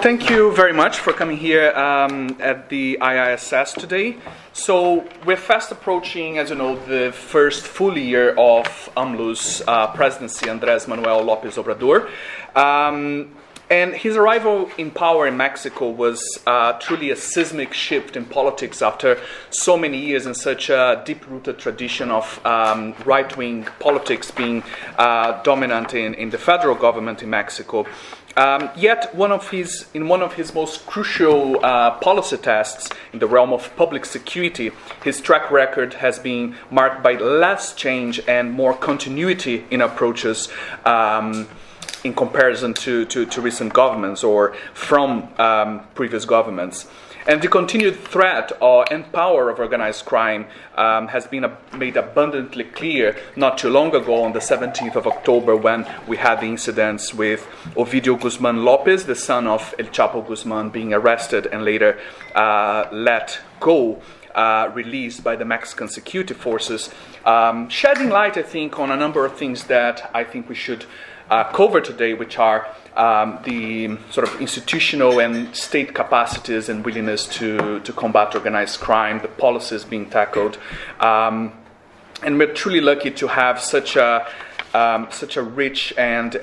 thank you very much for coming here at the IISS today. So we're fast approaching, as you know, the first full year of AMLO's presidency, Andrés Manuel López Obrador. And his arrival in power in Mexico was truly a seismic shift in politics after so many years and such a deep-rooted tradition of right-wing politics being dominant in the federal government in Mexico. Yet, in one of his most crucial policy tests in the realm of public security, his track record has been marked by less change and more continuity in approaches in comparison to recent governments or from previous governments. And the continued threat and power of organized crime has been made abundantly clear not too long ago on the 17th of October when we had the incidents with Ovidio Guzman Lopez, the son of El Chapo Guzman, being arrested and later let go, released by the Mexican security forces, shedding light, I think, on a number of things that I think we should cover today, which are the sort of institutional and state capacities and willingness to combat organized crime, the policies being tackled, and we're truly lucky to have such a rich and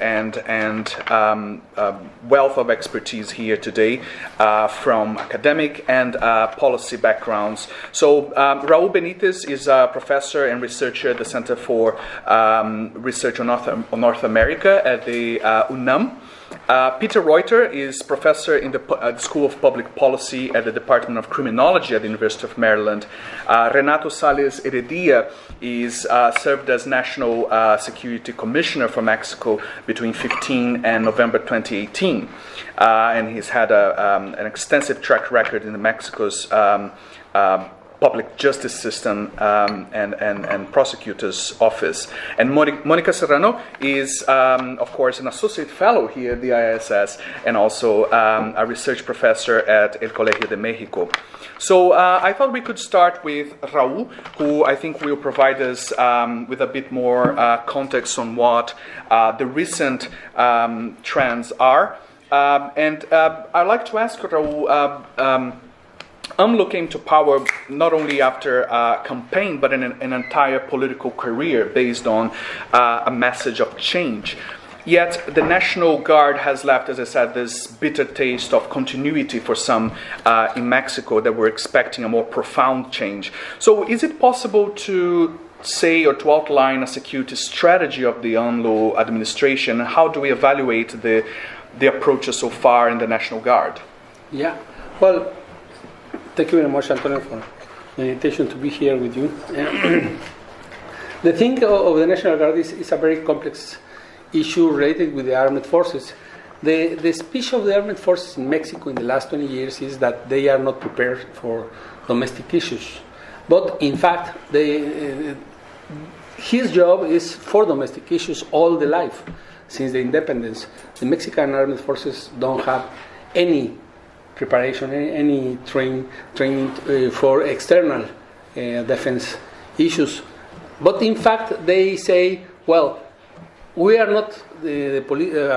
wealth of expertise here today from academic and policy backgrounds. So Raul Benitez is a professor and researcher at the Center for Research on North America at the UNAM. Peter Reuter is professor in the School of Public Policy at the Department of Criminology at the University of Maryland. Renato Sales Heredia is served as National Security Commissioner for Mexico between 2015 and November 2018. And he's had an extensive track record in Mexico's public justice system and prosecutor's office. And Monica Serrano is, of course, an associate fellow here at the IISS and also a research professor at El Colegio de Mexico. So I thought we could start with Raul, who I think will provide us with a bit more context on what the recent trends are. And I'd like to ask Raul, AMLO came to power not only after a campaign, but an entire political career based on a message of change. Yet the National Guard has left, as I said, this bitter taste of continuity for some in Mexico that were expecting a more profound change. So is it possible to say or to outline a security strategy of the AMLO administration? How do we evaluate the approaches so far in the National Guard? Yeah, well, thank you very much, Antonio, for the invitation to be here with you. The thing of the National Guard is a very complex issue related with the armed forces. The speech of the armed forces in Mexico in the last 20 years is that they are not prepared for domestic issues. But in fact, his job is for domestic issues all the life. Since the independence, the Mexican armed forces don't have any preparation, any training for external defense issues. But in fact, they say, well, we are not a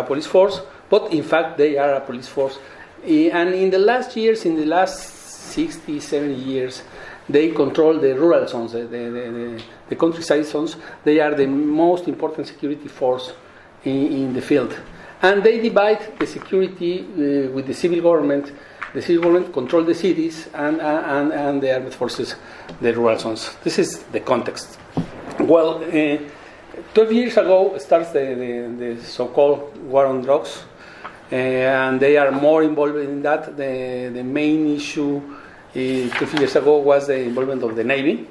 police force, but in fact, they are a police force. And in the last 60, 70 years, they control the rural zones, the countryside zones. They are the most important security force in the field. And they divide the security with the civil government. The civil government controls the cities and the armed forces, the rural zones. This is the context. Well, 12 years ago starts the so-called war on drugs, and they are more involved in that. The main issue 12 years ago was the involvement of the Navy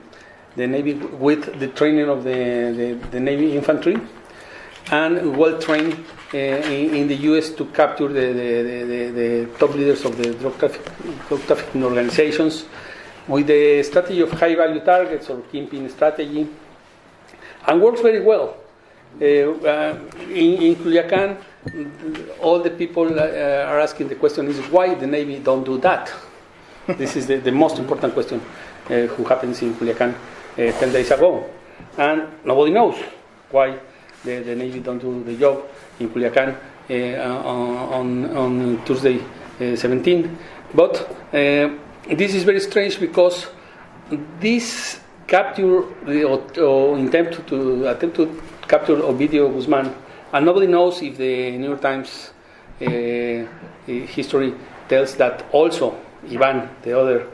with the training of the Navy infantry, and well trained in the U.S. to capture the top leaders of the drug trafficking organizations with the strategy of high-value targets or kingpin strategy, and works very well. In Culiacan, all the people are asking the question is why the Navy don't do that. This is the most important question who happens in Culiacan 10 days ago. And nobody knows why the Navy don't do the job in Culiacan on Tuesday 17. But this is very strange because this capture or attempt to capture Ovidio Guzman, and nobody knows if the New York Times history tells that also Ivan, the other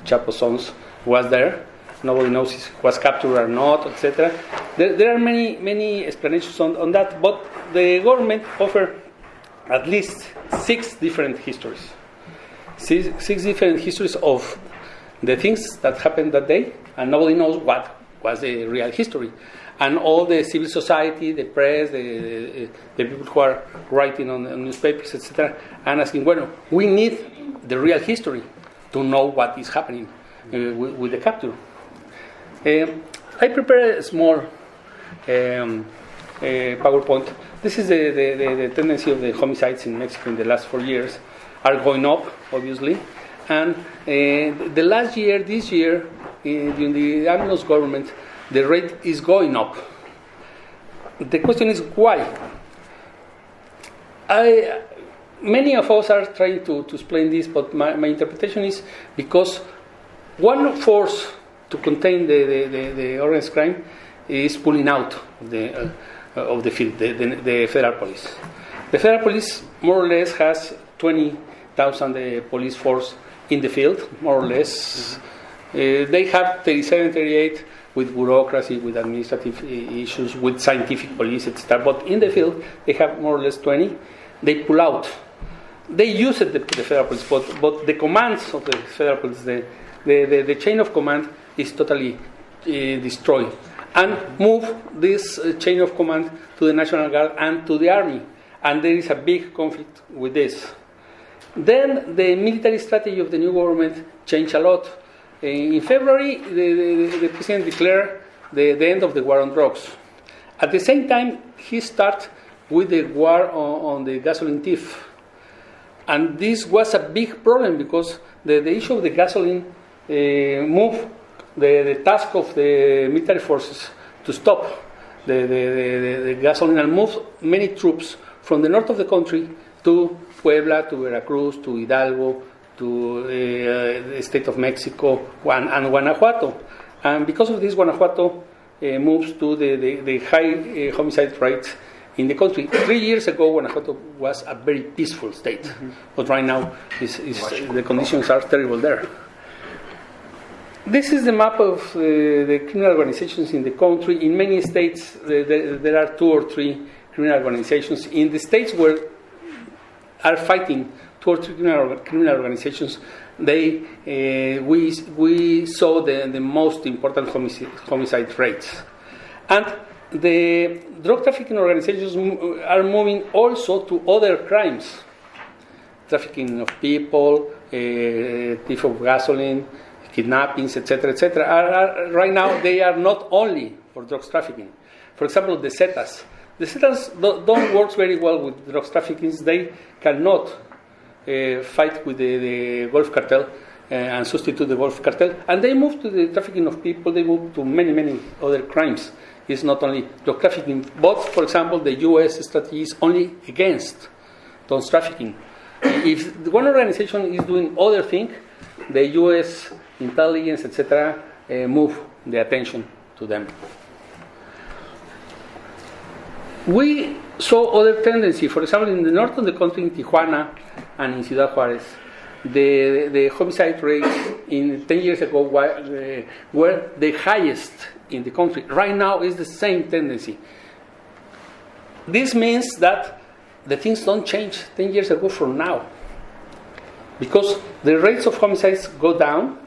Chapo sons, was there. Nobody knows if he was captured or not, etc. There are many explanations on that, but the government offered at least 6 different histories. Six different histories of the things that happened that day, and nobody knows what was the real history. And all the civil society, the press, the people who are writing on newspapers, etc., and asking, well, we need the real history to know what is happening with the capture. I prepared a small PowerPoint. This is the tendency of the homicides in Mexico in the last 4 years are going up, obviously. And the last year, this year, during the AMLO's government, the rate is going up. The question is why? Many of us are trying to explain this, but my interpretation is because one force to contain the organized crime is pulling out of the field, the federal police. The federal police more or less has 20,000 police force in the field, more or less. They have 37, 38 with bureaucracy, with administrative issues, with scientific police, etc. But in the field, they have more or less 20. They pull out. They use it, the federal police, but the commands of the federal police, the chain of command is totally destroyed. And move this chain of command to the National Guard and to the Army. And there is a big conflict with this. Then the military strategy of the new government changed a lot. In February, the president declared the end of the war on drugs. At the same time, he started with the war on the gasoline thief. And this was a big problem because the issue of the gasoline moved the task of the military forces to stop the gasoline and move many troops from the north of the country to Puebla, to Veracruz, to Hidalgo, to the state of Mexico, and Guanajuato. And because of this, Guanajuato moves to the high homicide rates in the country. 3 years ago, Guanajuato was a very peaceful state, but right now the conditions are terrible there. This is the map of the criminal organizations in the country. In many states, there are 2 or 3 criminal organizations. In the states where are fighting 2 or 3 criminal organizations, we saw the most important homicide rates. And the drug trafficking organizations are moving also to other crimes. Trafficking of people, thief of gasoline, kidnappings, etc., etc. Right now, they are not only for drugs trafficking. For example, the Zetas. The Zetas don't work very well with drugs trafficking. They cannot fight with the Gulf cartel and substitute the Gulf cartel. And they move to the trafficking of people. They move to many other crimes. It's not only drug trafficking. But, for example, the U.S. strategy is only against drugs trafficking. If one organization is doing other things, the U.S. intelligence, etc., move the attention to them. We saw other tendency. For example, in the north of the country, in Tijuana and in Ciudad Juárez, the homicide rates in 10 years ago were the highest in the country. Right now, is the same tendency. This means that the things don't change 10 years ago from now, because the rates of homicides go down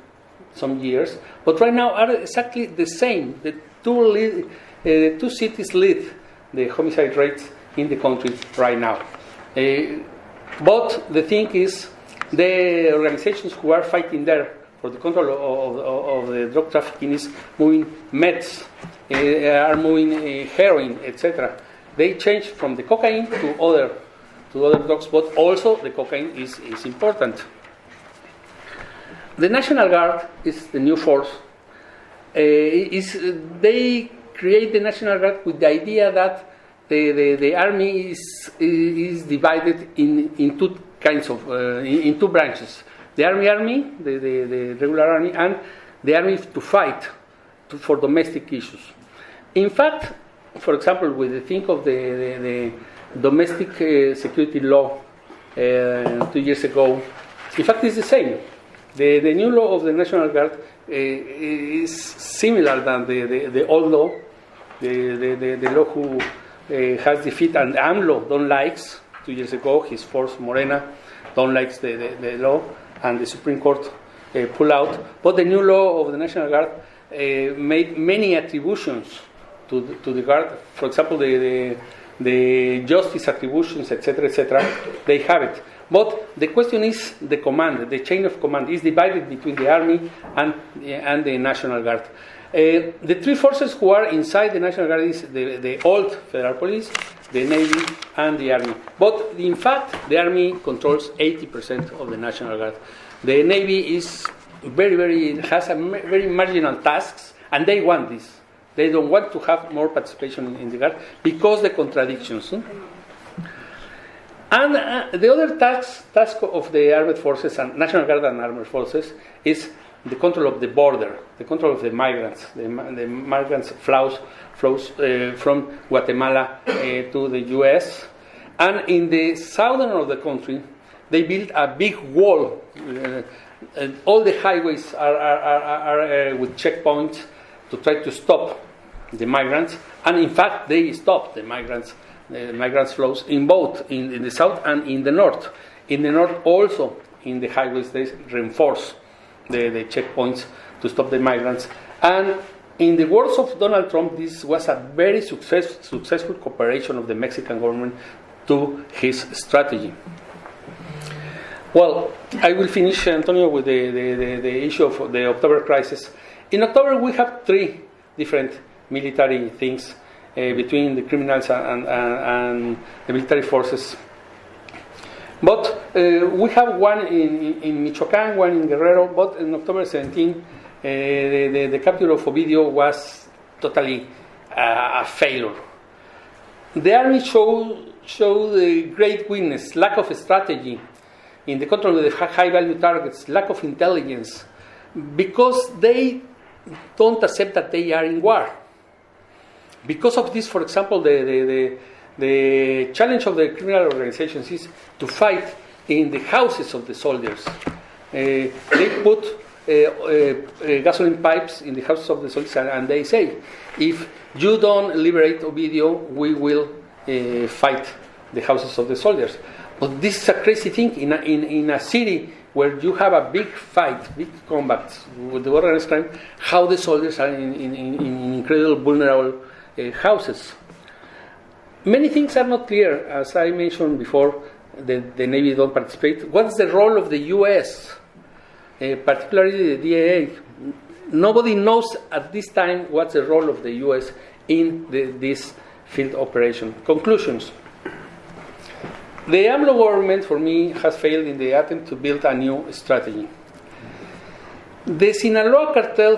some years, but right now are exactly the same. The two cities lead the homicide rates in the country right now. But the thing is, the organizations who are fighting there for the control of the drug trafficking is moving meds, are moving heroin, etc. They change from the cocaine to other drugs, but also the cocaine is important. The National Guard is the new force. They create the National Guard with the idea that the army is divided in two kinds of in two branches: the army, the regular army, and the army to fight for domestic issues. In fact, for example, when you think of the domestic security law 2 years ago, in fact, it's the same. The new law of the National Guard is similar than the old law, the law who has defeated, and AMLO don't likes 2 years ago. His force, Morena, don't likes the law, and the Supreme Court pull out. But the new law of the National Guard made many attributions to the Guard. For example, the justice attributions, etc., they have it. But the question is the command, the chain of command is divided between the army and the National Guard. The three forces who are inside the National Guard is the old Federal Police, the Navy, and the Army. But in fact, the Army controls 80% of the National Guard. The Navy is has very marginal tasks, and they want this. They don't want to have more participation in the Guard because the contradictions. And the other task of the armed forces and National Guard and armed forces is the control of the border, the control of the migrants. The migrants flows from Guatemala to the U.S. And in the southern of the country, they built a big wall. All the highways are with checkpoints to try to stop the migrants. And in fact, they stopped the migrants flows in both in the south and in the north. In the north also, in the highways, they reinforce the checkpoints to stop the migrants. And in the words of Donald Trump, this was a very successful cooperation of the Mexican government to his strategy. Well, I will finish, Antonio, with the issue of the October crisis. In October, we have three different military things between the criminals and the military forces. But we have one in Michoacán, one in Guerrero, but in October 17, the capture of Ovidio was totally a failure. The army showed a great weakness, lack of strategy in the control of the high-value targets, lack of intelligence, because they don't accept that they are in war. Because of this, for example, the challenge of the criminal organizations is to fight in the houses of the soldiers. They put gasoline pipes in the houses of the soldiers, and they say, if you don't liberate Ovidio, we will fight the houses of the soldiers. But this is a crazy thing in a city where you have a big fight, big combat with the organized crime, how the soldiers are in incredible vulnerable houses. Many things are not clear. As I mentioned before, the Navy don't participate. What's the role of the U.S., particularly the DAA? Nobody knows at this time what's the role of the U.S. in this field operation. Conclusions. The AMLO government, for me, has failed in the attempt to build a new strategy. The Sinaloa cartel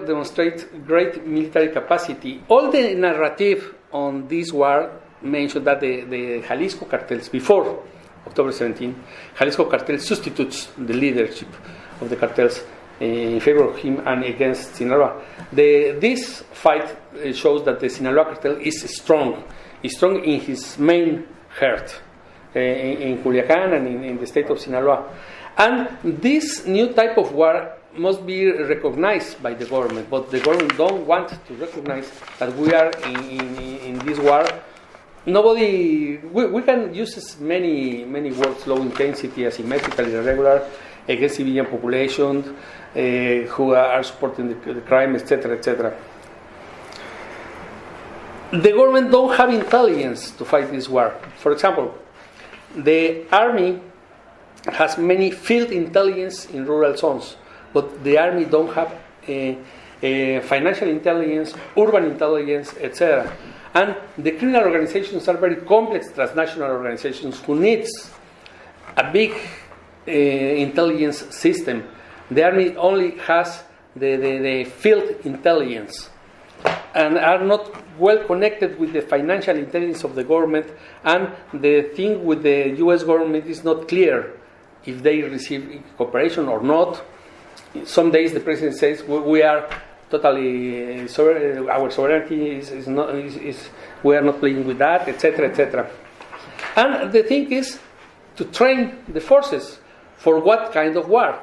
demonstrates great military capacity. All the narrative on this war mentioned that the Jalisco cartels, before October 17, Jalisco cartel substitutes the leadership of the cartels in favor of him and against Sinaloa. This fight shows that the Sinaloa cartel is strong in his main heart, in Culiacán and in the state of Sinaloa. And this new type of war must be recognized by the government, but the government don't want to recognize that we are in this war. We can use many words: low intensity, asymmetrical, irregular, against civilian population, who are supporting the crime, etc., etc. The government don't have intelligence to fight this war. For example, the army has many field intelligence in rural zones, but the army don't have financial intelligence, urban intelligence, etc. And the criminal organizations are very complex transnational organizations who needs a big intelligence system. The army only has the field intelligence. and are not well connected with the financial intelligence of the government, and the thing with the U.S. government is not clear if they receive cooperation or not. Some days the president says we are totally our sovereignty is not we are not playing with that, etc., etc. And the thing is to train the forces for what kind of war?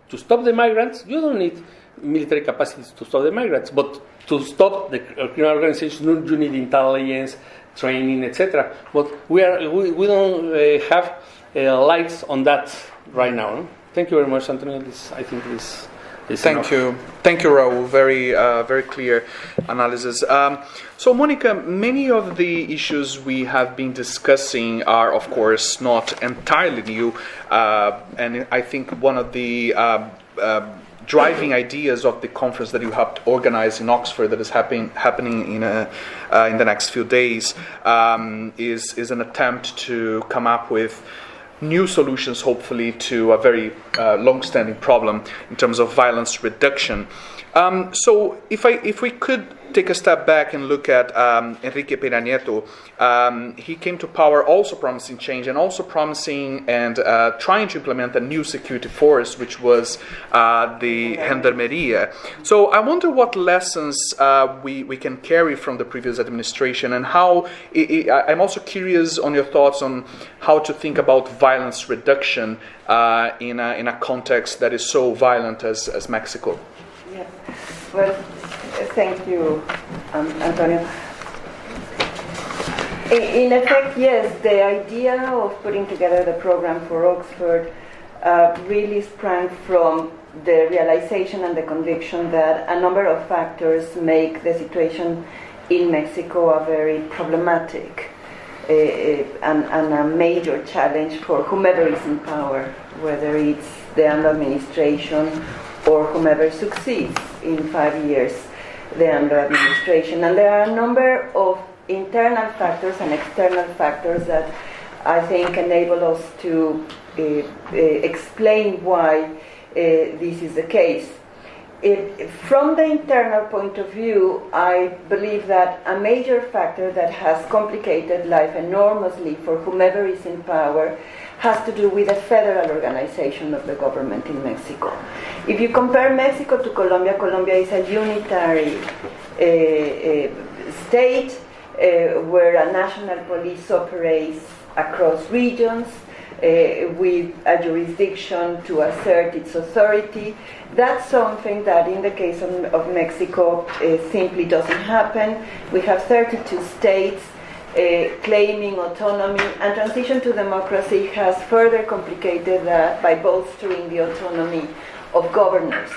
To stop the migrants, you don't need military capacities to stop the migrants, but to stop the criminal organizations, you need intelligence, training, etc. But we don't have lights on that right now. No? Thank you very much, Antonio. I think this is enough. Thank you, Raul. Very clear analysis. So, Monica, many of the issues we have been discussing are, of course, not entirely new, and I think one of the driving ideas of the conference that you helped organize in Oxford, that is happening in the next few days, is an attempt to come up with new solutions, hopefully, to a very long-standing problem in terms of violence reduction. So if we could take a step back and look at Enrique Peña Nieto, he came to power also promising change and also promising and trying to implement a new security force, which was the Gendarmeria. So I wonder what lessons we can carry from the previous administration, and how I'm also curious on your thoughts on how to think about violence reduction in a context that is so violent as Mexico. Yeah. Well, thank you, Antonio. In effect, yes, the idea of putting together the program for Oxford really sprang from the realization and the conviction that a number of factors make the situation in Mexico a very problematic and a major challenge for whomever is in power, whether it's the AMLO administration or whomever succeeds in 5 years, the AMLO administration. And there are a number of internal factors and external factors that I think enable us to explain why this is the case. From the internal point of view, I believe that a major factor that has complicated life enormously for whomever is in power has to do with the federal organization of the government in Mexico. If you compare Mexico to Colombia, Colombia is a unitary state where a national police operates across regions with a jurisdiction to assert its authority. That's something that in the case of Mexico simply doesn't happen. We have 32 states claiming autonomy, and transition to democracy has further complicated that by bolstering the autonomy of governors.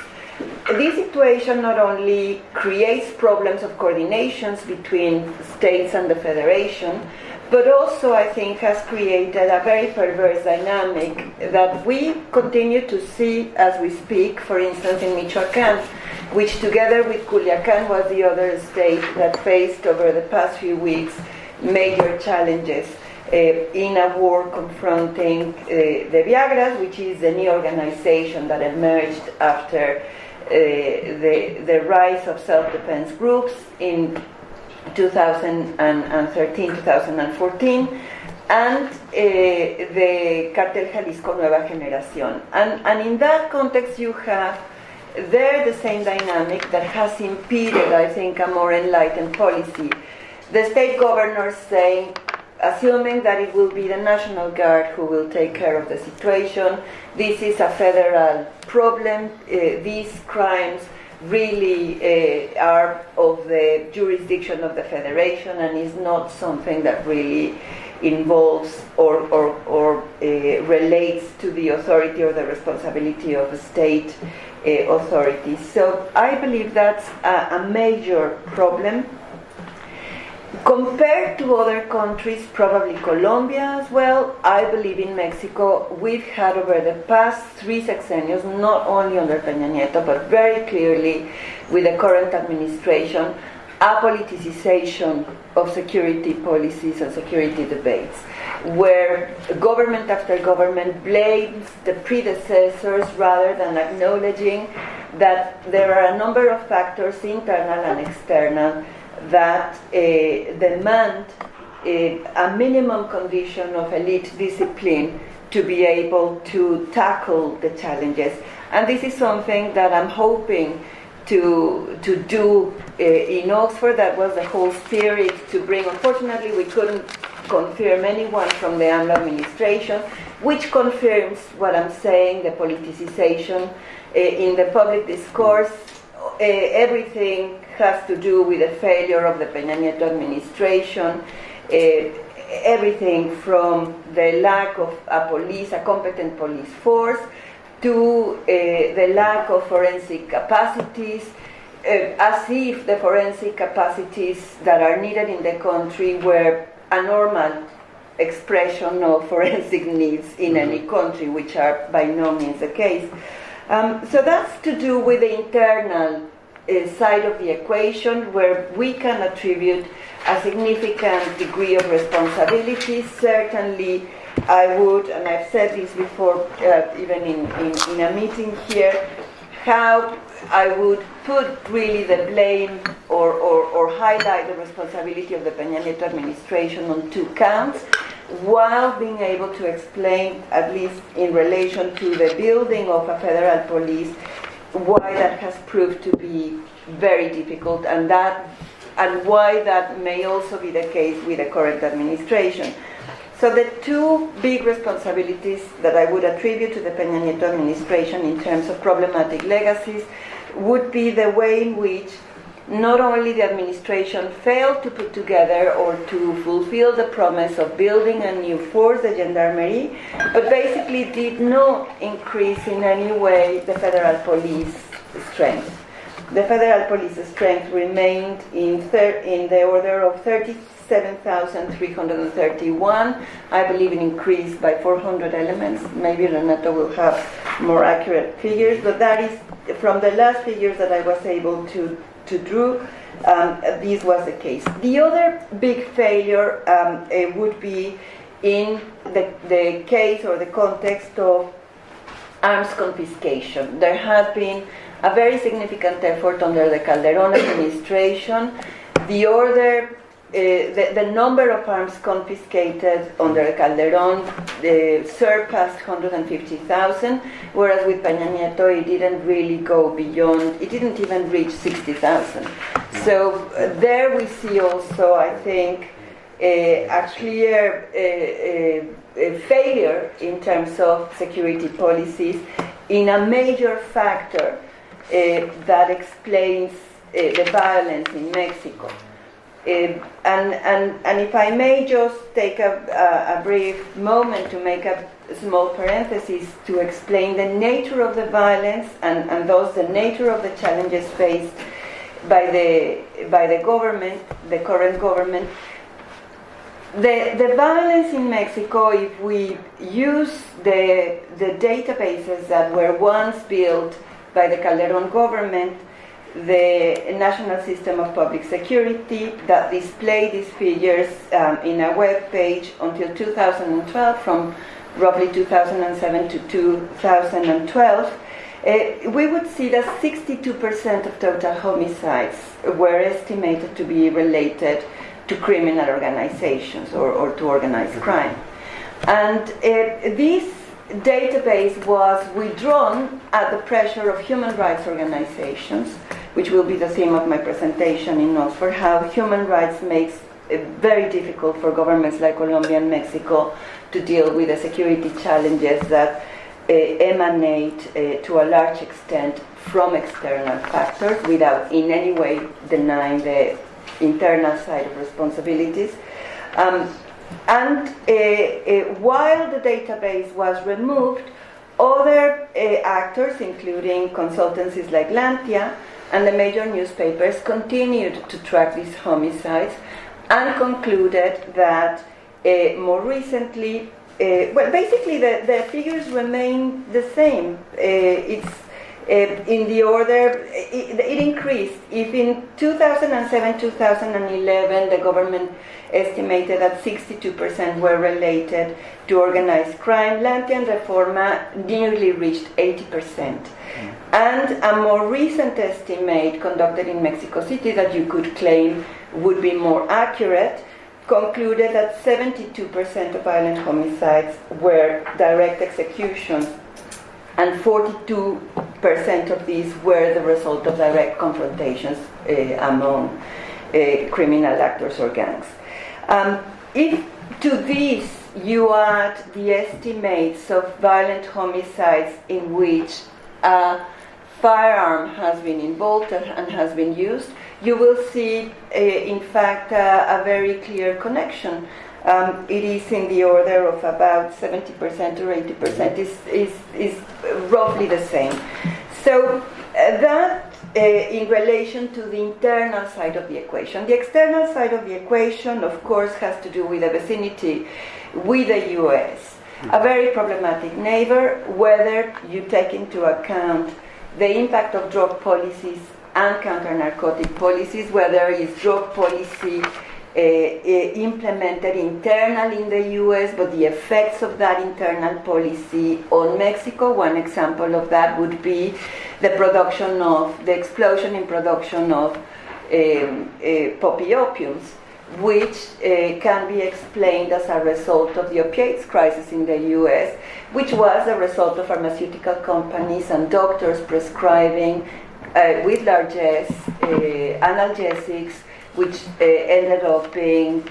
This situation not only creates problems of coordinations between states and the federation, but also, I think, has created a very perverse dynamic that we continue to see as we speak, for instance, in Michoacán, which together with Culiacán was the other state that faced over the past few weeks major challenges in a war confronting the Viagras, which is the new organization that emerged after the rise of self-defense groups in 2013, 2014, and the Cartel Jalisco Nueva Generación. And in that context, you have there the same dynamic that has impeded, I think, a more enlightened policy. The state governors saying, assuming that it will be the National Guard who will take care of the situation, this is a federal problem, these crimes really are of the jurisdiction of the federation and is not something that really involves or relates to the authority or the responsibility of the state authorities. So I believe that's a major problem. Compared to other countries, probably Colombia as well, I believe in Mexico, we've had over the past 3 sexenios, not only under Peña Nieto, but very clearly with the current administration, apoliticization of security policies and security debates, where government after government blames the predecessors rather than acknowledging that there are a number of factors, internal and external, that demand a minimum condition of elite discipline to be able to tackle the challenges. And this is something that I'm hoping to do in Oxford. That was the whole spirit to bring. Unfortunately, we couldn't confirm anyone from the AMLO administration, which confirms what I'm saying, the politicization in the public discourse. Everything has to do with the failure of the Peña Nieto administration. Everything from the lack of a competent police force, to the lack of forensic capacities, as if the forensic capacities that are needed in the country were a normal expression of forensic needs in any country, which are by no means the case. So that's to do with the internal side of the equation, where we can attribute a significant degree of responsibility. Certainly, I would, and I've said this before, even in a meeting here, how I would put really the blame or highlight the responsibility of the Peña Nieto administration on two counts, while being able to explain, at least in relation to the building of a federal police, why that has proved to be very difficult, and why that may also be the case with the current administration. So the two big responsibilities that I would attribute to the Peña Nieto administration in terms of problematic legacies would be the way in which not only the administration failed to put together or to fulfill the promise of building a new force, the gendarmerie, but basically did not increase in any way the federal police strength. The federal police strength remained in the order of 37,331. I believe it increased by 400 elements. Maybe Renato will have more accurate figures, but that is from the last figures that I was able to draw. This was the case. The other big failure would be in the case or the context of arms confiscation. There has been a very significant effort under the Calderón administration. The order, the number of arms confiscated under Calderón surpassed 150,000, whereas with Peña Nieto it didn't really go beyond, it didn't even reach 60,000. So there we see also, I think, a clear failure in terms of security policies in a major factor that explains the violence in Mexico. And if I may just take a brief moment to make a small parenthesis to explain the nature of the violence and thus the nature of the challenges faced by the government, the current government. The violence in Mexico, if we use the databases that were once built by the Calderón government, the National System of Public Security that displayed these figures in a web page until 2012, from roughly 2007 to 2012, we would see that 62% of total homicides were estimated to be related to criminal organizations or to organized crime. And this database was withdrawn at the pressure of human rights organizations, which will be the theme of my presentation in Oxford, how human rights makes it very difficult for governments like Colombia and Mexico to deal with the security challenges that emanate to a large extent from external factors without in any way denying the internal side of responsibilities. And while the database was removed, other actors, including consultancies like Lantia and the major newspapers, continued to track these homicides and concluded that more recently, well, basically the figures remain the same. in the order, it increased. If in 2007-2011 the government estimated that 62% were related to organized crime, Lantia and Reforma nearly reached 80%. And a more recent estimate conducted in Mexico City that you could claim would be more accurate concluded that 72% of violent homicides were direct executions, and 42% of these were the result of direct confrontations among criminal actors or gangs. If to this you add the estimates of violent homicides in which a firearm has been involved and has been used, you will see, in fact, a very clear connection. It is in the order of about 70% or 80% is roughly the same. So that in relation to the internal side of the equation. The external side of the equation, of course, has to do with the vicinity with the US. A very problematic neighbor, whether you take into account the impact of drug policies and counter-narcotic policies, whether it's drug policy implemented internally in the US, but the effects of that internal policy on Mexico. One example of that would be the explosion in production of poppy opiums, which can be explained as a result of the opioids crisis in the US, which was a result of pharmaceutical companies and doctors prescribing with largesse analgesics, which ended up being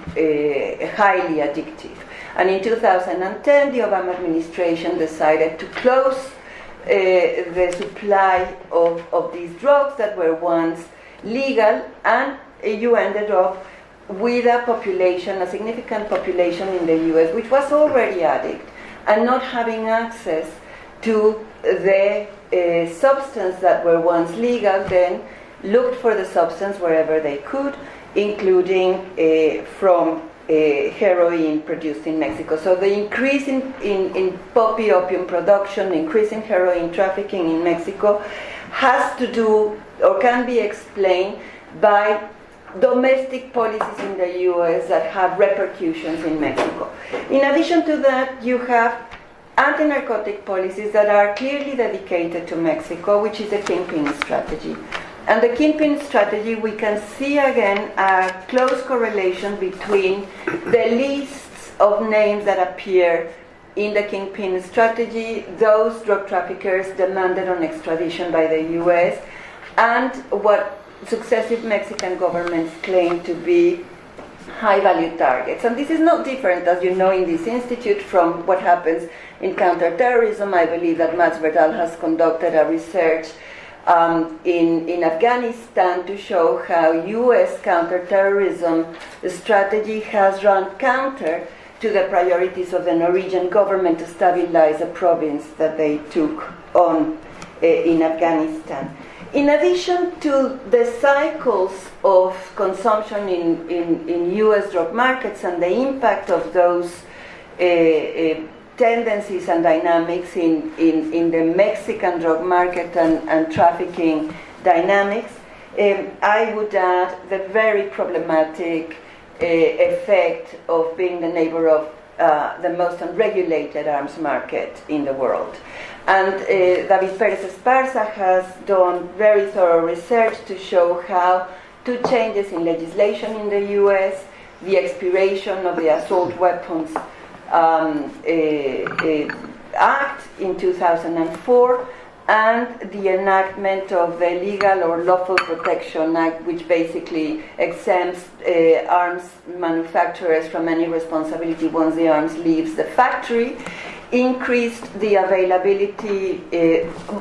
highly addictive. And in 2010, the Obama administration decided to close the supply of these drugs that were once legal, and you ended up with a significant population in the US, which was already addict, and not having access to the substance that were once legal, then looked for the substance wherever they could, including from heroin produced in Mexico. So the increase in poppy opium production, increase in heroin trafficking in Mexico has to do or can be explained by domestic policies in the US that have repercussions in Mexico. In addition to that, you have anti-narcotic policies that are clearly dedicated to Mexico, which is a kingpin strategy. And the kingpin strategy, we can see again a close correlation between the lists of names that appear in the kingpin strategy, those drug traffickers demanded on extradition by the US, and what successive Mexican governments claim to be high-value targets. And this is not different, as you know, in this institute from what happens in counterterrorism. I believe that Mats Verdal has conducted a research in Afghanistan to show how US counterterrorism strategy has run counter to the priorities of the Norwegian government to stabilize a province that they took on in Afghanistan. In addition to the cycles of consumption in US drug markets and the impact of those tendencies and dynamics in the Mexican drug market and trafficking dynamics, I would add the very problematic effect of being the neighbor of the most unregulated arms market in the world. And David Perez Esparza has done very thorough research to show how two changes in legislation in the US, the expiration of the Assault Weapons Act in 2004, and the enactment of the Legal or Lawful Protection Act, which basically exempts arms manufacturers from any responsibility once the arms leaves the factory, increased the availability,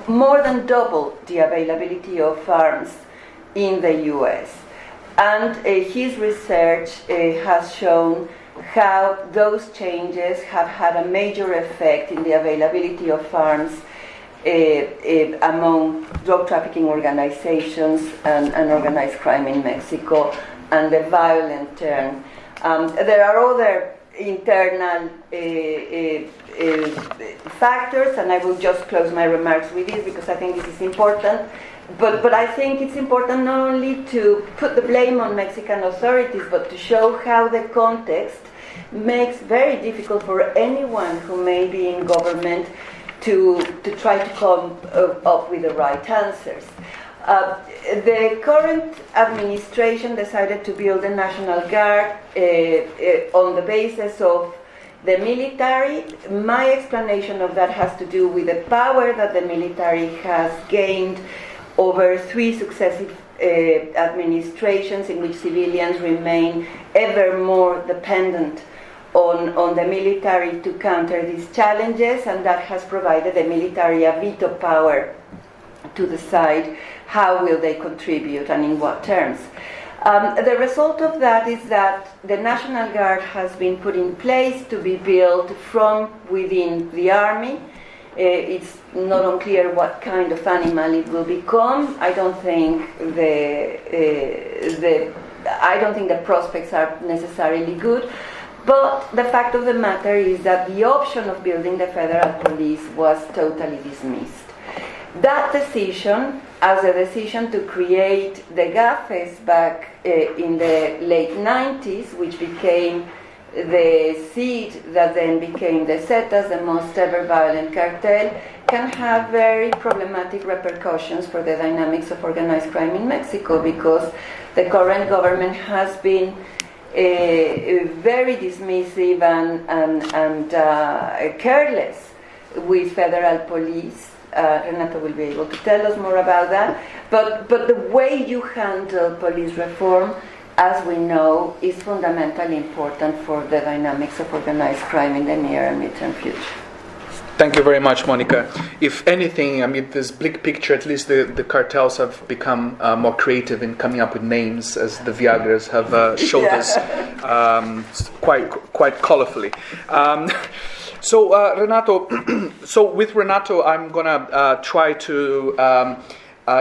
more than double the availability of arms in the US. And his research has shown how those changes have had a major effect in the availability of arms among drug trafficking organizations and organized crime in Mexico, and the violent turn. There are other internal factors, and I will just close my remarks with this because I think this is important. But I think it's important not only to put the blame on Mexican authorities, but to show how the context makes very difficult for anyone who may be in government to try to come up with the right answers. The current administration decided to build a National Guard on the basis of the military. My explanation of that has to do with the power that the military has gained over 3 successive administrations in which civilians remain ever more dependent on the military to counter these challenges, and that has provided the military a veto power to decide how will they contribute and in what terms. The result of that is that the National Guard has been put in place to be built from within the army. It's not unclear what kind of animal it will become. I don't think the prospects are necessarily good. But the fact of the matter is that the option of building the federal police was totally dismissed. That decision, as a decision to create the GAFES back in the late 90s, which became the seed that then became the Zetas, the most ever violent cartel, can have very problematic repercussions for the dynamics of organized crime in Mexico, because the current government has been very dismissive and careless with federal police. Renato will be able to tell us more about that. But the way you handle police reform, as we know, is fundamentally important for the dynamics of organized crime in the near and midterm future. Thank you very much, Monica. If anything, I mean, this big picture, at least the cartels have become more creative in coming up with names, as the Viagras have showed us quite colorfully. So Renato, with Renato, I'm gonna try to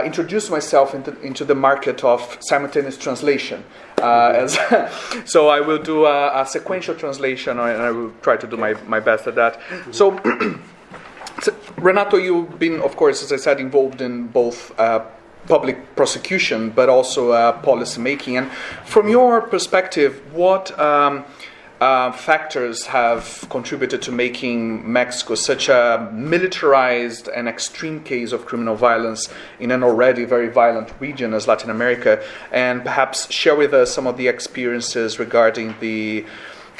introduce myself into the market of simultaneous translation. So I will do a sequential translation, and I will try to do my best at that. So, Renato, you've been, of course, as I said, involved in both public prosecution, but also policy making. And from your perspective, what factors have contributed to making Mexico such a militarized and extreme case of criminal violence in an already very violent region as Latin America? And perhaps share with us some of the experiences regarding the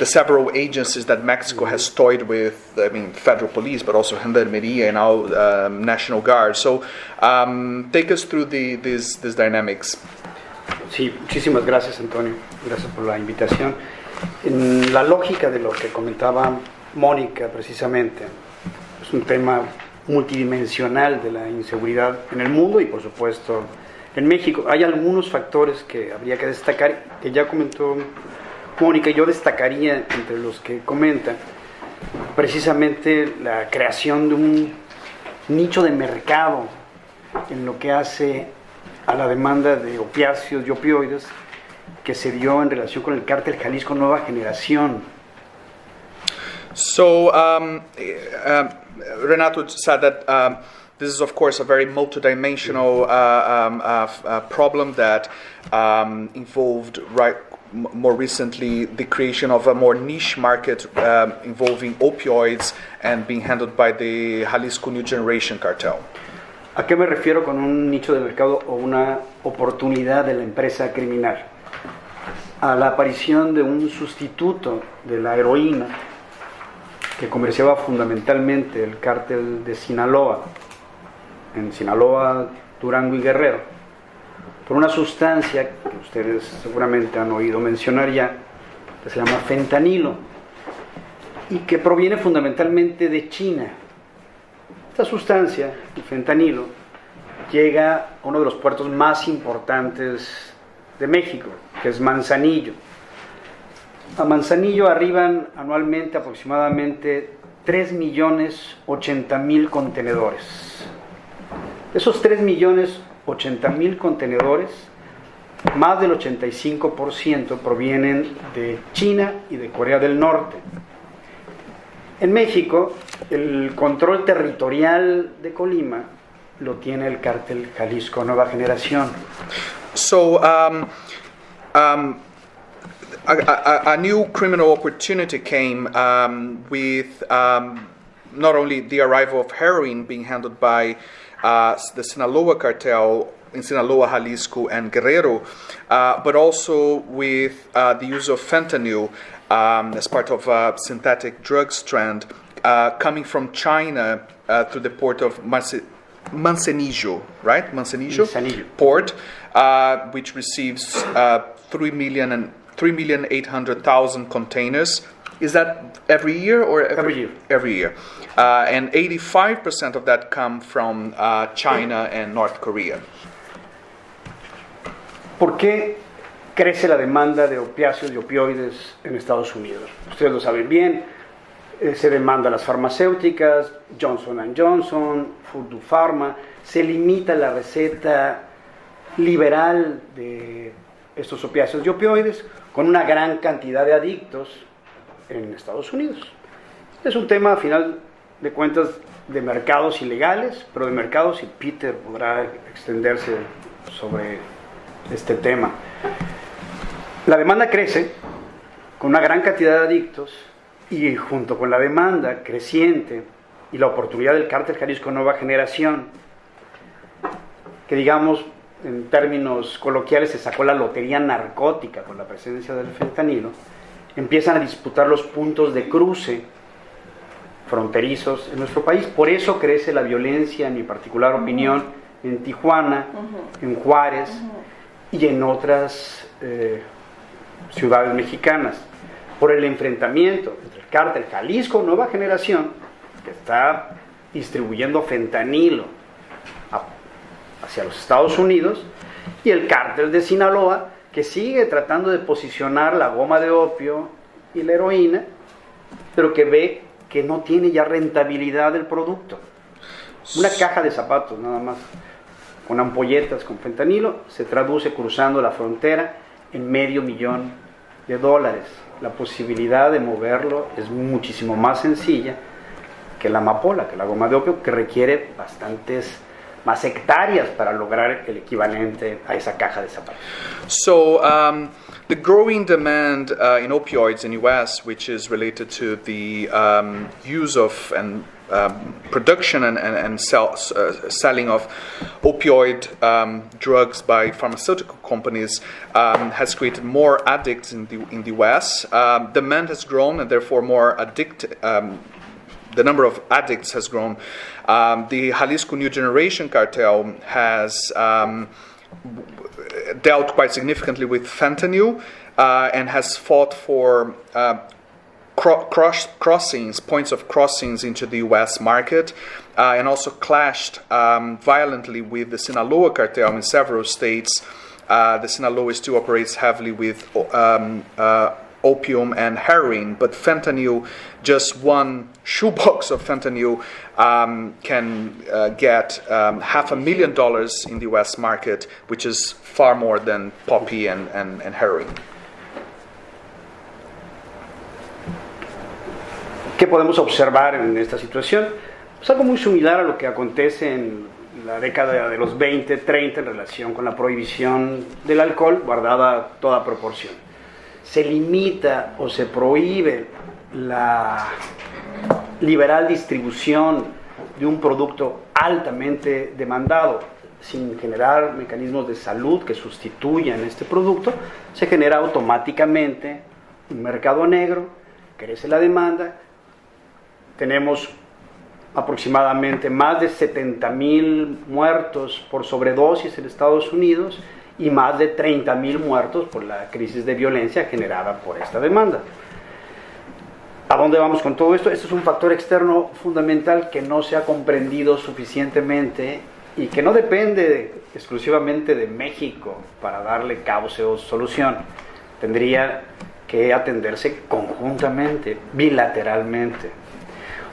several agencies that Mexico has toyed with, I mean, federal police, but also Gendarmería and now National Guard. So take us through these dynamics. Sí, muchísimas gracias, Antonio. Gracias por la invitación. En la lógica de lo que comentaba Mónica precisamente, es un tema multidimensional de la inseguridad en el mundo y por supuesto en México. Hay algunos factores que habría que destacar, que ya comentó Mónica, y yo destacaría entre los que comenta precisamente la creación de un nicho de mercado en lo que hace a la demanda de opiáceos y opioides que se dio en relación con el cártel Jalisco Nueva Generación. So, Renato said that this is, of course, a very multidimensional problem that involved, more recently, the creation of a more niche market involving opioids and being handled by the Jalisco New Generation cartel. ¿A qué me refiero con un nicho de mercado o una oportunidad de la empresa criminal? A la aparición de un sustituto de la heroína que comerciaba fundamentalmente el cártel de Sinaloa, en Sinaloa, Durango y Guerrero, por una sustancia que ustedes seguramente han oído mencionar ya, que se llama fentanilo, y que proviene fundamentalmente de China. Esta sustancia, el fentanilo, llega a uno de los puertos más importantes de México, que es Manzanillo. A Manzanillo arriban anualmente aproximadamente 3.080.000 contenedores. Esos 3.080.000 contenedores más del 85% provienen de China y de Corea del Norte. En México, el control territorial de Colima lo tiene el cártel Jalisco Nueva Generación. So, a new criminal opportunity came with not only the arrival of heroin being handled by the Sinaloa cartel in Sinaloa, Jalisco, and Guerrero, but also with the use of fentanyl as part of a synthetic drug strand coming from China through the port of Manzanillo, right? Manzanillo port, which receives 3,800,000 containers. Is that every year or every year? Every year, and 85% of that come from China and North Korea. ¿Por qué crece la demanda de opiáceos y opioides en Estados Unidos? Ustedes lo saben bien, se demanda a las farmacéuticas, Johnson & Johnson, Purdue Pharma, se limita la receta liberal de estos opiáceos y opioides con una gran cantidad de adictos en Estados Unidos. Es un tema, a final de cuentas, de mercados ilegales, pero de mercados, y Peter podrá extenderse sobre este tema. La demanda crece con una gran cantidad de adictos y junto con la demanda creciente y la oportunidad del cártel Jalisco Nueva Generación, que digamos en términos coloquiales se sacó la lotería narcótica con la presencia del fentanilo, empiezan a disputar los puntos de cruce fronterizos en nuestro país. Por eso crece la violencia, en mi particular opinión, en Tijuana, en Juárez y en otras ciudades mexicanas, por el enfrentamiento entre el cártel Jalisco Nueva Generación, que está distribuyendo fentanilo hacia los Estados Unidos, y el cártel de Sinaloa, que sigue tratando de posicionar la goma de opio y la heroína, pero que ve que no tiene ya rentabilidad el producto. Una caja de zapatos nada más, con ampolletas con fentanilo, se traduce cruzando la frontera en $500,000. La posibilidad de moverlo es muchísimo más sencilla que la amapola, que la goma de opio, que requiere bastantes más hectáreas para lograr el equivalente a esa caja de zapatos. So, the growing demand in opioids in U.S., which is related to the use of and production and selling of opioid drugs by pharmaceutical companies, has created more addicts in the U.S. Demand has grown, and therefore more the number of addicts has grown. The Jalisco New Generation cartel has dealt quite significantly with fentanyl and has fought for points of crossings into the U.S. market, and also clashed violently with the Sinaloa cartel in several states. The Sinaloa still operates heavily with opium and heroin, but fentanyl, just one shoebox of fentanyl can get $500,000 in the U.S. market, which is far more than poppy and heroin. ¿Qué podemos observar en esta situación? Pues algo muy similar a lo que acontece en la década de los 20, 30 en relación con la prohibición del alcohol, guardada toda proporción. Se limita o se prohíbe la liberal distribución de un producto altamente demandado, sin generar mecanismos de salud que sustituyan este producto. Se genera automáticamente un mercado negro, crece la demanda. Tenemos aproximadamente más de 70,000 muertos por sobredosis en Estados Unidos y más de 30,000 muertos por la crisis de violencia generada por esta demanda. ¿A dónde vamos con todo esto? Esto es un factor externo fundamental que no se ha comprendido suficientemente y que no depende exclusivamente de México para darle cauce o solución. Tendría que atenderse conjuntamente, bilateralmente.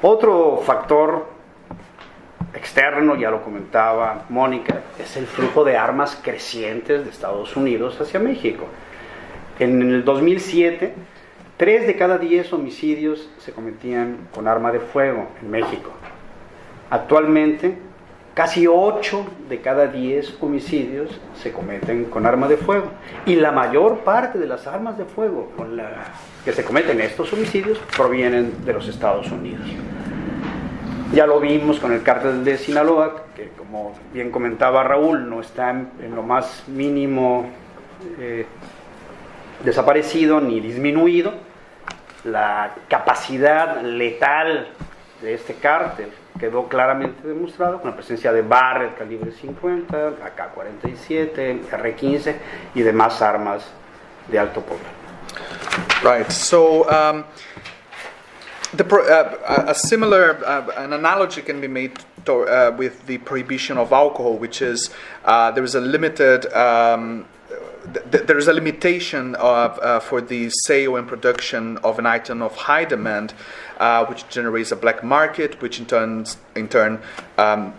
Otro factor externo, ya lo comentaba Mónica, es el flujo de armas crecientes de Estados Unidos hacia México. En el 2007, 3 de cada 10 homicidios se cometían con arma de fuego en México. Actualmente, casi 8 de cada 10 homicidios se cometen con arma de fuego. Y la mayor parte de las armas de fuego que se cometen estos homicidios provienen de los Estados Unidos. Ya lo vimos con el cártel de Sinaloa, que como bien comentaba Raúl, no está en lo más mínimo desaparecido ni disminuido. La capacidad letal de este cártel quedó claramente demostrado con la presencia de Barrett calibre 50, AK-47, R-15 y demás armas de alto poder. Right. So a similar an analogy can be made with the prohibition of alcohol, which is there is a limited. There is a limitation for the sale and production of an item of high demand, which generates a black market, which in turn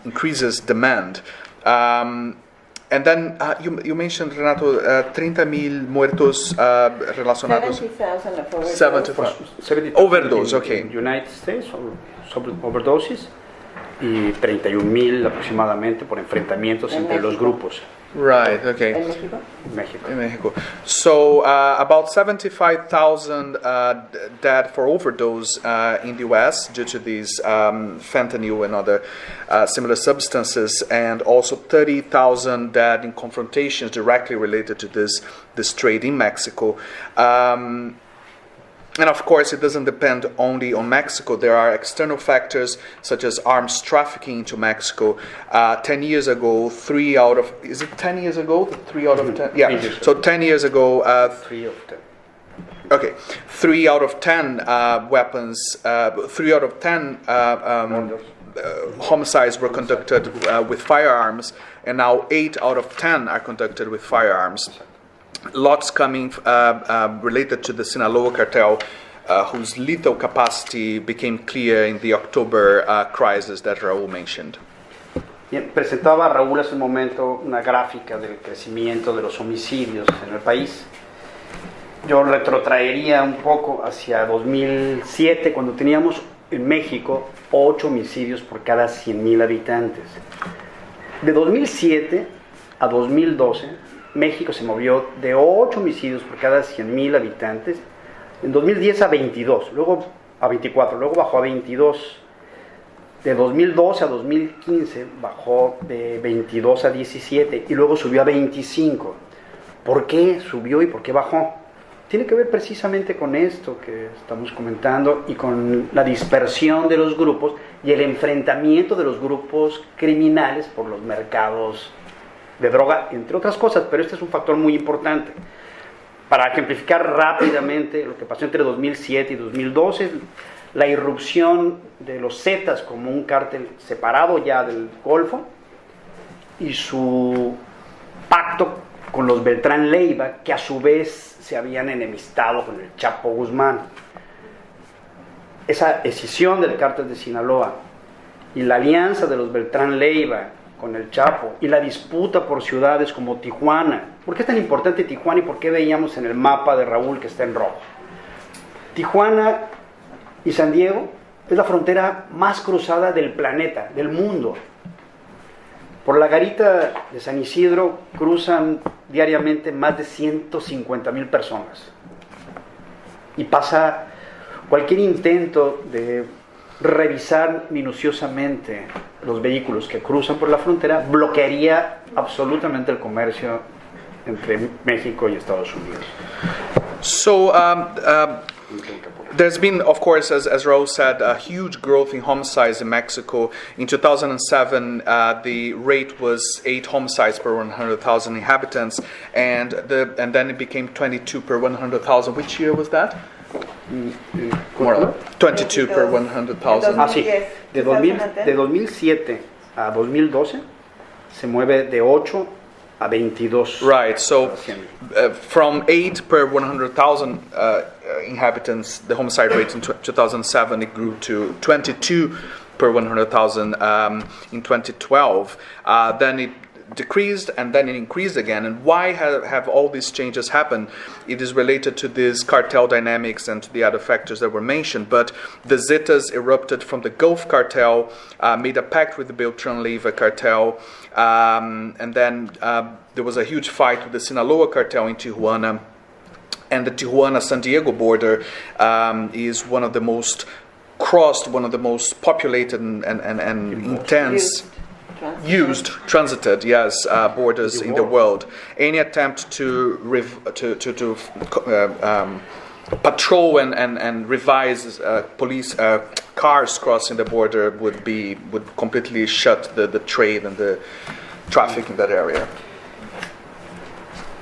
increases demand. And then you mentioned, Renato, 30,000 muertos relacionados. 70,000 of overdose. 70,000 overdose, okay. En United States, overdosis, y 31,000 aproximadamente por enfrentamientos ¿En entre México? los grupos. Right. Okay. ¿En México? En México. In Mexico. So about 75,000 dead for overdose in the U.S. due to these fentanyl and other similar substances, and also 30,000 dead in confrontations directly related to this trade in Mexico. And of course, it doesn't depend only on Mexico. There are external factors such as arms trafficking into Mexico. 10 years ago, 3 out of... Is it 10 years ago? 3 out of 10? Yeah. So 10 years ago... 3 of 10. Okay. 3 out of 10 weapons... 3 out of 10 homicides were conducted with firearms. And now 8 out of 10 are conducted with firearms. Lots coming related to the Sinaloa cartel, whose lethal capacity became clear in the October crisis that Raúl mentioned. Bien, presentaba Raúl hace un momento una gráfica del crecimiento de los homicidios en el país. Yo retrotraería un poco hacia 2007, cuando teníamos en México 8 homicidios por cada 100,000 habitantes. De 2007 a 2012, México se movió de 8 homicidios por cada 100,000 habitantes, en 2010 a 22, luego a 24, luego bajó a 22. De 2012 a 2015 bajó de 22 a 17 y luego subió a 25. ¿Por qué subió y por qué bajó? Tiene que ver precisamente con esto que estamos comentando y con la dispersión de los grupos y el enfrentamiento de los grupos criminales por los mercados de droga, entre otras cosas, pero este es un factor muy importante. Para ejemplificar rápidamente lo que pasó entre 2007 y 2012, la irrupción de los Zetas como un cártel separado ya del Golfo y su pacto con los Beltrán Leiva, que a su vez se habían enemistado con el Chapo Guzmán. Esa escisión del cártel de Sinaloa y la alianza de los Beltrán Leiva con el Chapo y la disputa por ciudades como Tijuana. ¿Por qué es tan importante Tijuana y por qué veíamos en el mapa de Raúl que está en rojo? Tijuana y San Diego es la frontera más cruzada del planeta, del mundo. Por la garita de San Isidro cruzan diariamente más de 150,000 personas. Y pasa cualquier intento de revisar minuciosamente los vehículos que cruzan por la frontera, bloquearía absolutamente el comercio entre México y Estados Unidos. So there's been, of course, as Raúl said, a huge growth in homicides in Mexico. In 2007, the rate was 8 homicides per 100,000 inhabitants, and then it became 22 per 100,000. Which year was that? More or less. 22 per 100,000. Ah, sí. De 2007 a 2012 se mueve de 8 a 22. Right, so from 8 per 100,000 inhabitants, the homicide rate in 2007, it grew to 22 per 100,000 in 2012. Then it decreased and then it increased again. And why have all these changes happened? It is related to these cartel dynamics and to the other factors that were mentioned. But the Zetas erupted from the Gulf cartel, made a pact with the Beltran Leiva cartel, and then there was a huge fight with the Sinaloa cartel in Tijuana. And the Tijuana-San Diego border is one of the most populated and intense transited borders in the world. Any attempt to patrol and revise police cars crossing the border would completely shut the trade and the traffic in that area.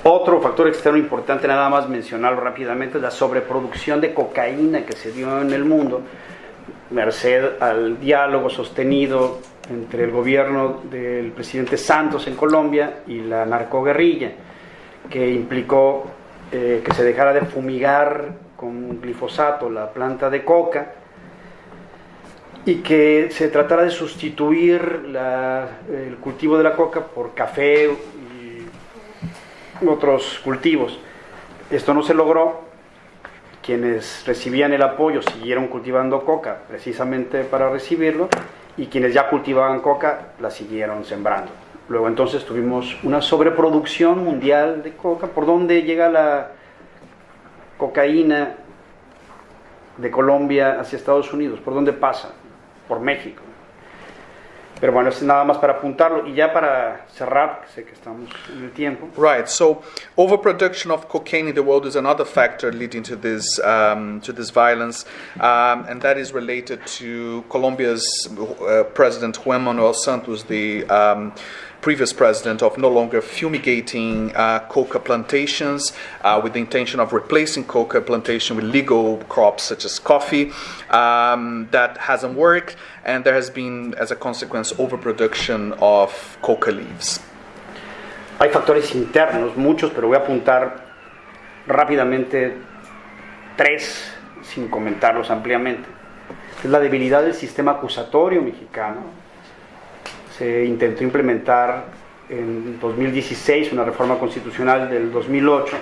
Otro factor externo importante, nada más mencionarlo rápidamente, es la sobreproducción de cocaína que se dio en el mundo, merced al diálogo sostenido entre el gobierno del presidente Santos en Colombia y la narcoguerrilla, que implicó que se dejara de fumigar con glifosato la planta de coca y que se tratara de sustituir el cultivo de la coca por café y otros cultivos. Esto no se logró. Quienes recibían el apoyo siguieron cultivando coca precisamente para recibirlo, y quienes ya cultivaban coca la siguieron sembrando. Luego entonces tuvimos una sobreproducción mundial de coca. ¿Por dónde llega la cocaína de Colombia hacia Estados Unidos? ¿Por dónde pasa? Por México. Pero bueno, es nada más para apuntarlo. Y ya para cerrar, sé que estamos en el tiempo. Right. So, overproduction of cocaine in the world is another factor leading to this violence, and that is related to Colombia's President Juan Manuel Santos, the previous president, of no longer fumigating coca plantations with the intention of replacing coca plantation with legal crops such as coffee. That hasn't worked, and there has been, as a consequence, overproduction of coca leaves. Hay factores internos, muchos, pero voy a apuntar rápidamente 3 sin comentarlos ampliamente. Es la debilidad del sistema acusatorio mexicano. Se intentó implementar en 2016 una reforma constitucional del 2008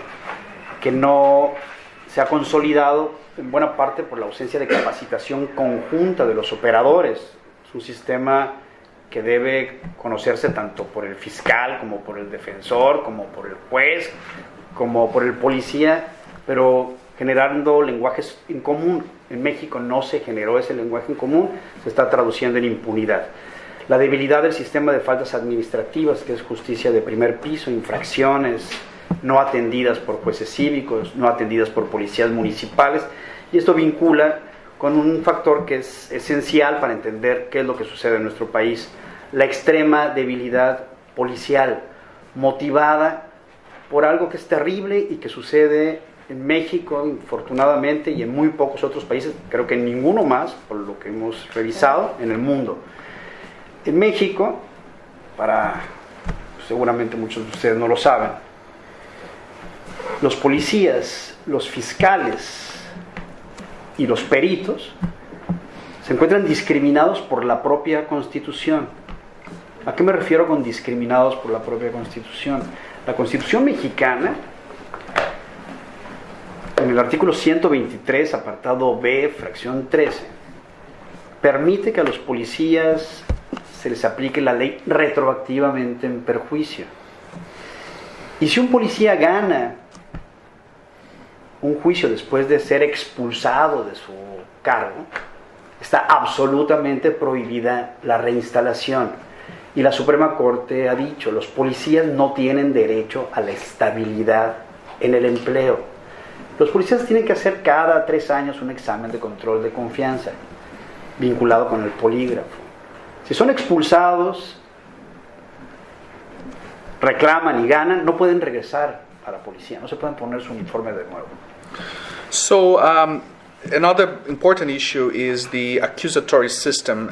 que no se ha consolidado en buena parte por la ausencia de capacitación conjunta de los operadores. Es un sistema que debe conocerse tanto por el fiscal como por el defensor, como por el juez, como por el policía, pero generando lenguajes en común. En México no se generó ese lenguaje en común, se está traduciendo en impunidad. La debilidad del sistema de faltas administrativas, que es justicia de primer piso, infracciones no atendidas por jueces cívicos, no atendidas por policías municipales, y esto vincula con un factor que es esencial para entender qué es lo que sucede en nuestro país: la extrema debilidad policial, motivada por algo que es terrible y que sucede en México, infortunadamente, y en muy pocos otros países, creo que en ninguno más, por lo que hemos revisado, en el mundo. En México, seguramente muchos de ustedes no lo saben, los policías, los fiscales y los peritos se encuentran discriminados por la propia Constitución. ¿A qué me refiero con discriminados por la propia Constitución? La Constitución mexicana, en el artículo 123, apartado B, fracción 13, permite que a los policías se les aplique la ley retroactivamente en perjuicio. Y si un policía gana un juicio después de ser expulsado de su cargo, está absolutamente prohibida la reinstalación. Y la Suprema Corte ha dicho, los policías no tienen derecho a la estabilidad en el empleo. Los policías tienen que hacer cada 3 años un examen de control de confianza, vinculado con el polígrafo. Si son expulsados, reclaman y ganan, no pueden regresar a la policía, no se pueden poner su uniforme de nuevo. So, another important issue is the accusatory system,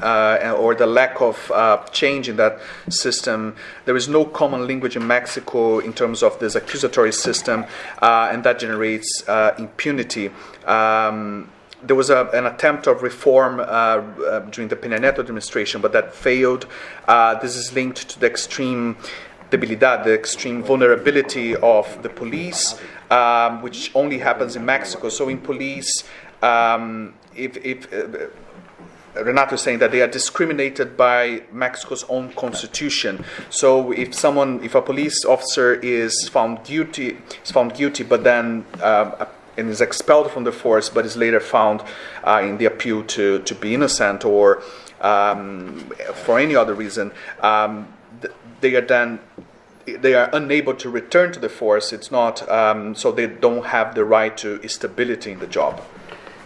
or the lack of change in that system. There is no common language in Mexico in terms of this accusatory system, and that generates impunity. there was an attempt of reform during the Peña Nieto administration, but that failed. This is linked to the extreme debilidad, the extreme vulnerability of the police, which only happens in Mexico. So in police, if Renato is saying that they are discriminated by Mexico's own constitution. So if a police officer is found guilty, but then and is expelled from the force, but is later found in the appeal to be innocent or for any other reason, they are unable to return to the force. It's not so they don't have the right to stability in the job.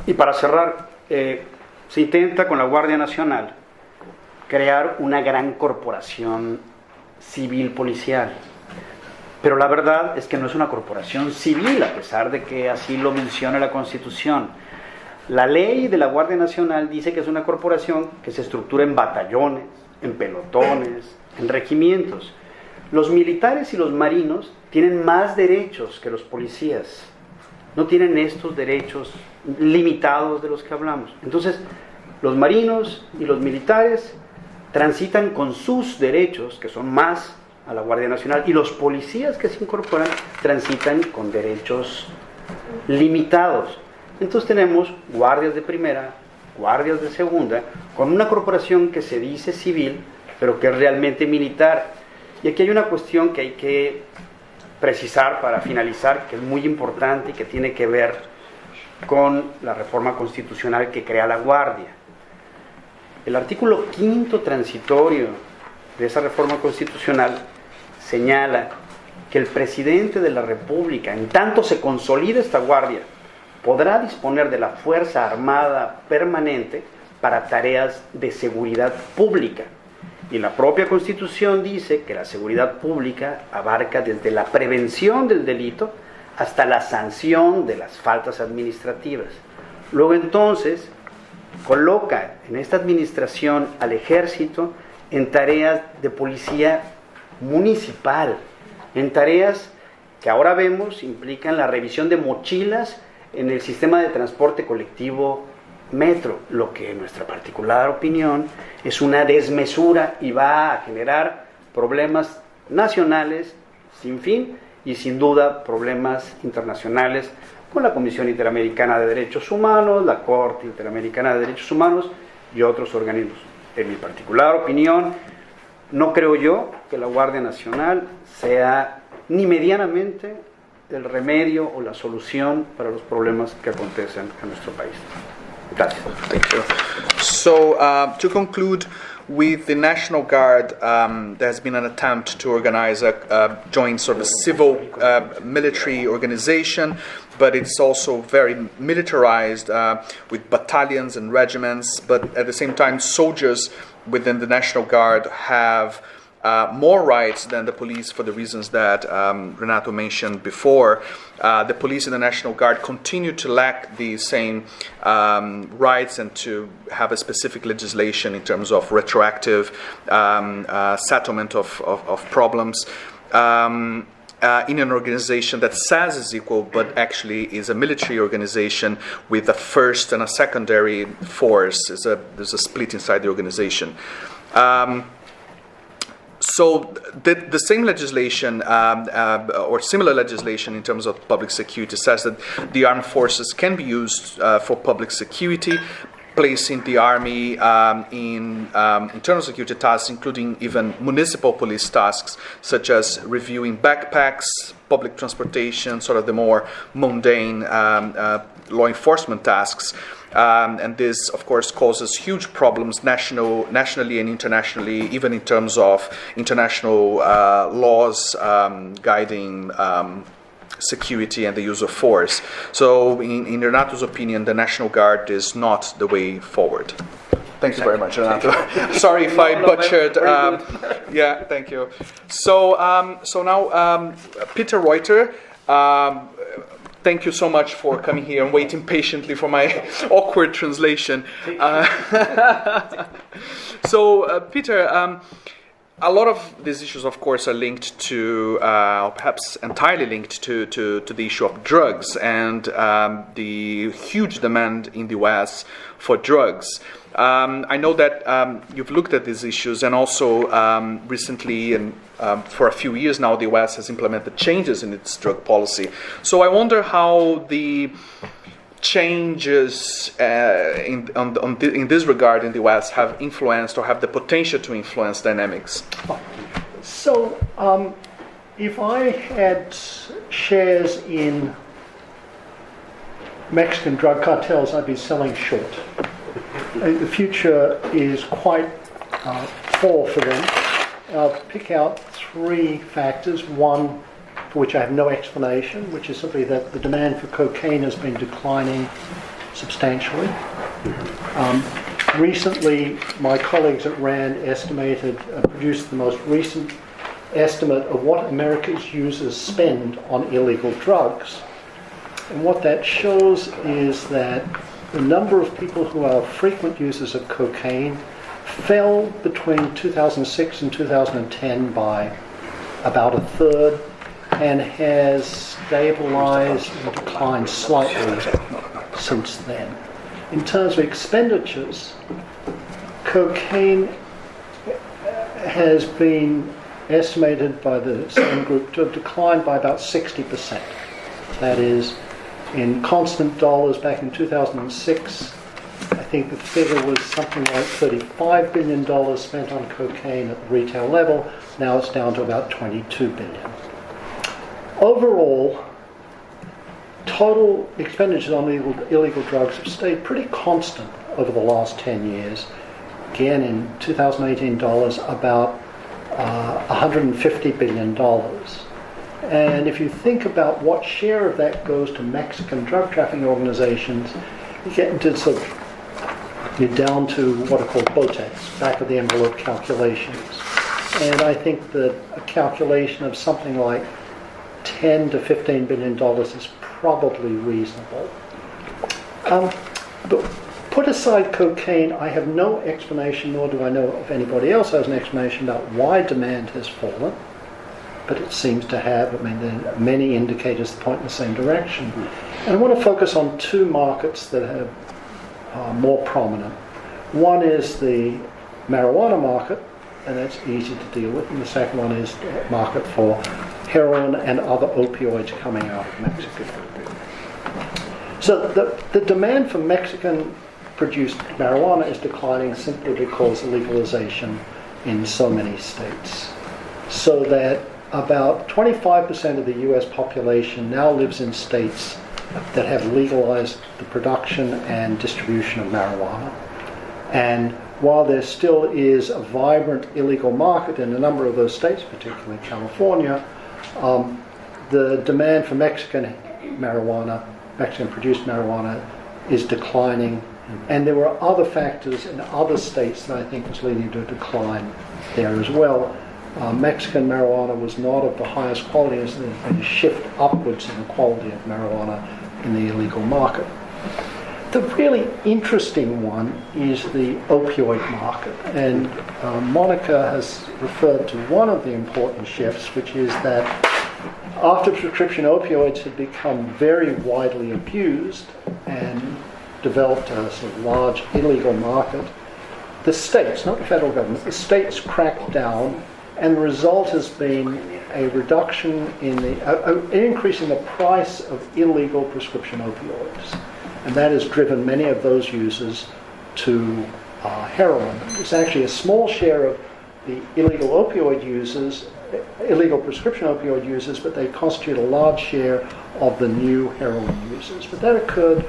Y para cerrar, se intenta con la Guardia Nacional crear una gran corporación civil policial. Pero la verdad es que no es una corporación civil, a pesar de que así lo menciona la Constitución. La ley de la Guardia Nacional dice que es una corporación que se estructura en batallones, en pelotones, en regimientos. Los militares y los marinos tienen más derechos que los policías. No tienen estos derechos limitados de los que hablamos. Entonces, los marinos y los militares transitan con sus derechos, que son más a la Guardia Nacional, y los policías que se incorporan transitan con derechos limitados. Entonces tenemos guardias de primera, guardias de segunda, con una corporación que se dice civil, pero que es realmente militar. Y aquí hay una cuestión que hay que precisar para finalizar, que es muy importante y que tiene que ver con la reforma constitucional que crea la Guardia. El artículo 5º transitorio de esa reforma constitucional señala que el presidente de la República, en tanto se consolide esta Guardia, podrá disponer de la Fuerza Armada permanente para tareas de seguridad pública. Y la propia Constitución dice que la seguridad pública abarca desde la prevención del delito hasta la sanción de las faltas administrativas. Luego entonces coloca en esta administración al ejército en tareas de policía municipal, en tareas que ahora vemos implican la revisión de mochilas en el sistema de transporte colectivo metro, lo que en nuestra particular opinión es una desmesura y va a generar problemas nacionales sin fin y sin duda problemas internacionales con la Comisión Interamericana de Derechos Humanos, la Corte Interamericana de Derechos Humanos y otros organismos. En mi particular opinión, no creo yo que la Guardia Nacional sea ni medianamente el remedio o la solución para los problemas que acontecen en nuestro país. Gracias. Thank you. So, to conclude, with the National Guard, there has been an attempt to organize a joint sort of civil military organization, but it's also very militarized with battalions and regiments. But at the same time, soldiers within the National Guard have more rights than the police for the reasons that Renato mentioned before. The police and the National Guard continue to lack the same rights and to have a specific legislation in terms of retroactive settlement of problems. In an organization that says is equal, but actually is a military organization with a first and a secondary force. There's a split inside the organization. So the same legislation or similar legislation in terms of public security says that the armed forces can be used for public security, placing the army in internal security tasks, including even municipal police tasks, such as reviewing backpacks, public transportation, sort of the more mundane law enforcement tasks. And this, of course, causes huge problems nationally and internationally, even in terms of international laws guiding security and the use of force. So, in Renato's opinion, the National Guard is not the way forward. Thank you very much, Renato. Sorry if I butchered. Yeah, thank you. So now, Peter Reuter. Thank you so much for coming here and waiting patiently for my awkward translation. So, Peter, a lot of these issues, of course, are linked to, or perhaps entirely linked to the issue of drugs and the huge demand in the US for drugs. I know that you've looked at these issues, and also recently, and for a few years now, the US has implemented changes in its drug policy. So I wonder how the changes in this regard in the West have influenced or have the potential to influence dynamics. So, if I had shares in Mexican drug cartels, I'd be selling short. The future is quite poor for them. I'll pick out three factors. One, for which I have no explanation, which is simply that the demand for cocaine has been declining substantially. Recently, my colleagues at RAND produced the most recent estimate of what America's users spend on illegal drugs. And what that shows is that the number of people who are frequent users of cocaine fell between 2006 and 2010 by about a third, and has stabilized and declined slightly since then. In terms of expenditures, cocaine has been estimated by the same group to have declined by about 60%. That is, in constant dollars back in 2006, I think the figure was something like $35 billion spent on cocaine at the retail level. Now it's down to about $22 billion. Overall, total expenditures on illegal drugs have stayed pretty constant over the last 10 years. Again, in 2018 dollars, about $150 billion. And if you think about what share of that goes to Mexican drug trafficking organizations, you get into you're down to what are called BOTEX, back of the envelope calculations. And I think that a calculation of something like $10 to $15 billion is probably reasonable. But put aside cocaine, I have no explanation, nor do I know if anybody else has an explanation about why demand has fallen. But it seems to have. I mean, there are many indicators that point in the same direction. And I want to focus on two markets that are more prominent. One is the marijuana market, and that's easy to deal with. And the second one is the market for heroin and other opioids coming out of Mexico. So the demand for Mexican-produced marijuana is declining simply because of legalization in so many states. So that about 25% of the US population now lives in states that have legalized the production and distribution of marijuana. And while there still is a vibrant illegal market in a number of those states, particularly California, the demand for Mexican-produced marijuana is declining. And there were other factors in other states that I think was leading to a decline there as well. Mexican marijuana was not of the highest quality, as there's been a shift upwards in the quality of marijuana in the illegal market. The really interesting one is the opioid market, and Monica has referred to one of the important shifts, which is that after prescription opioids had become very widely abused and developed a sort of large illegal market, the states, not the federal government, the states cracked down, and the result has been a reduction in an increase in the price of illegal prescription opioids. And that has driven many of those users to heroin. It's actually a small share of the illegal prescription opioid users, but they constitute a large share of the new heroin users. But that occurred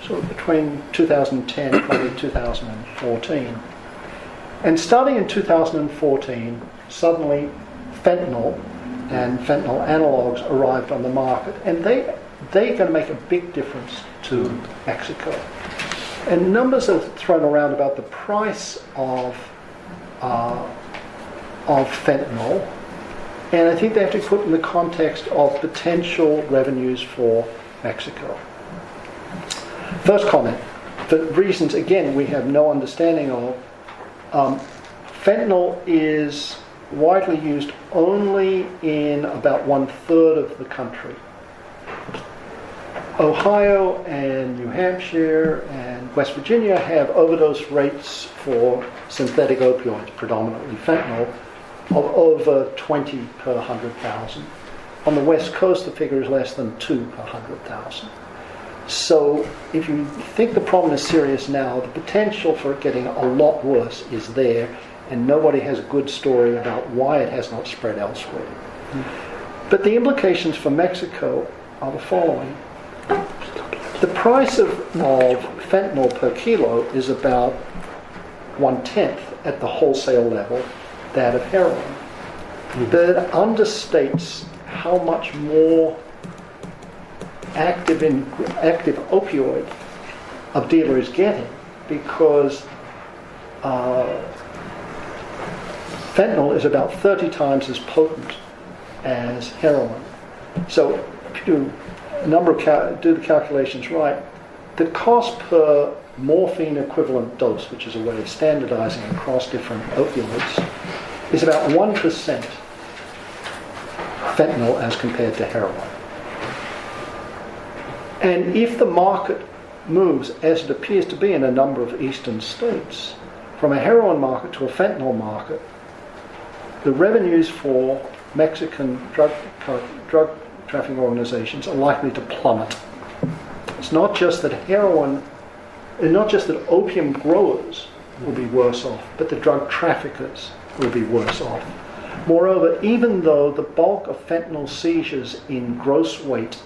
sort of between 2010 and probably 2014. And starting in 2014, suddenly fentanyl and fentanyl analogs arrived on the market, and they're going to make a big difference to Mexico. And numbers are thrown around about the price of fentanyl, and I think they have to be put in the context of potential revenues for Mexico. First comment, for reasons, again, we have no understanding of, fentanyl is widely used only in about 1/3 of the country. Ohio and New Hampshire and West Virginia have overdose rates for synthetic opioids, predominantly fentanyl, of over 20 per 100,000. On the West Coast, the figure is less than 2 per 100,000. So if you think the problem is serious now, the potential for it getting a lot worse is there, and nobody has a good story about why it has not spread elsewhere. But the implications for Mexico are the following. The price of fentanyl per kilo is about 1/10 at the wholesale level that of heroin. But it understates how much more active opioid a dealer is getting, because fentanyl is about 30 times as potent as heroin. So if you do the calculations right, the cost per morphine equivalent dose, which is a way of standardizing across different opioids, is about 1% fentanyl as compared to heroin. And if the market moves, as it appears to be in a number of eastern states, from a heroin market to a fentanyl market, the revenues for Mexican drug trafficking organizations are likely to plummet. It's not just that opium growers will be worse off, but the drug traffickers will be worse off. Moreover, even though the bulk of fentanyl seizures in gross weight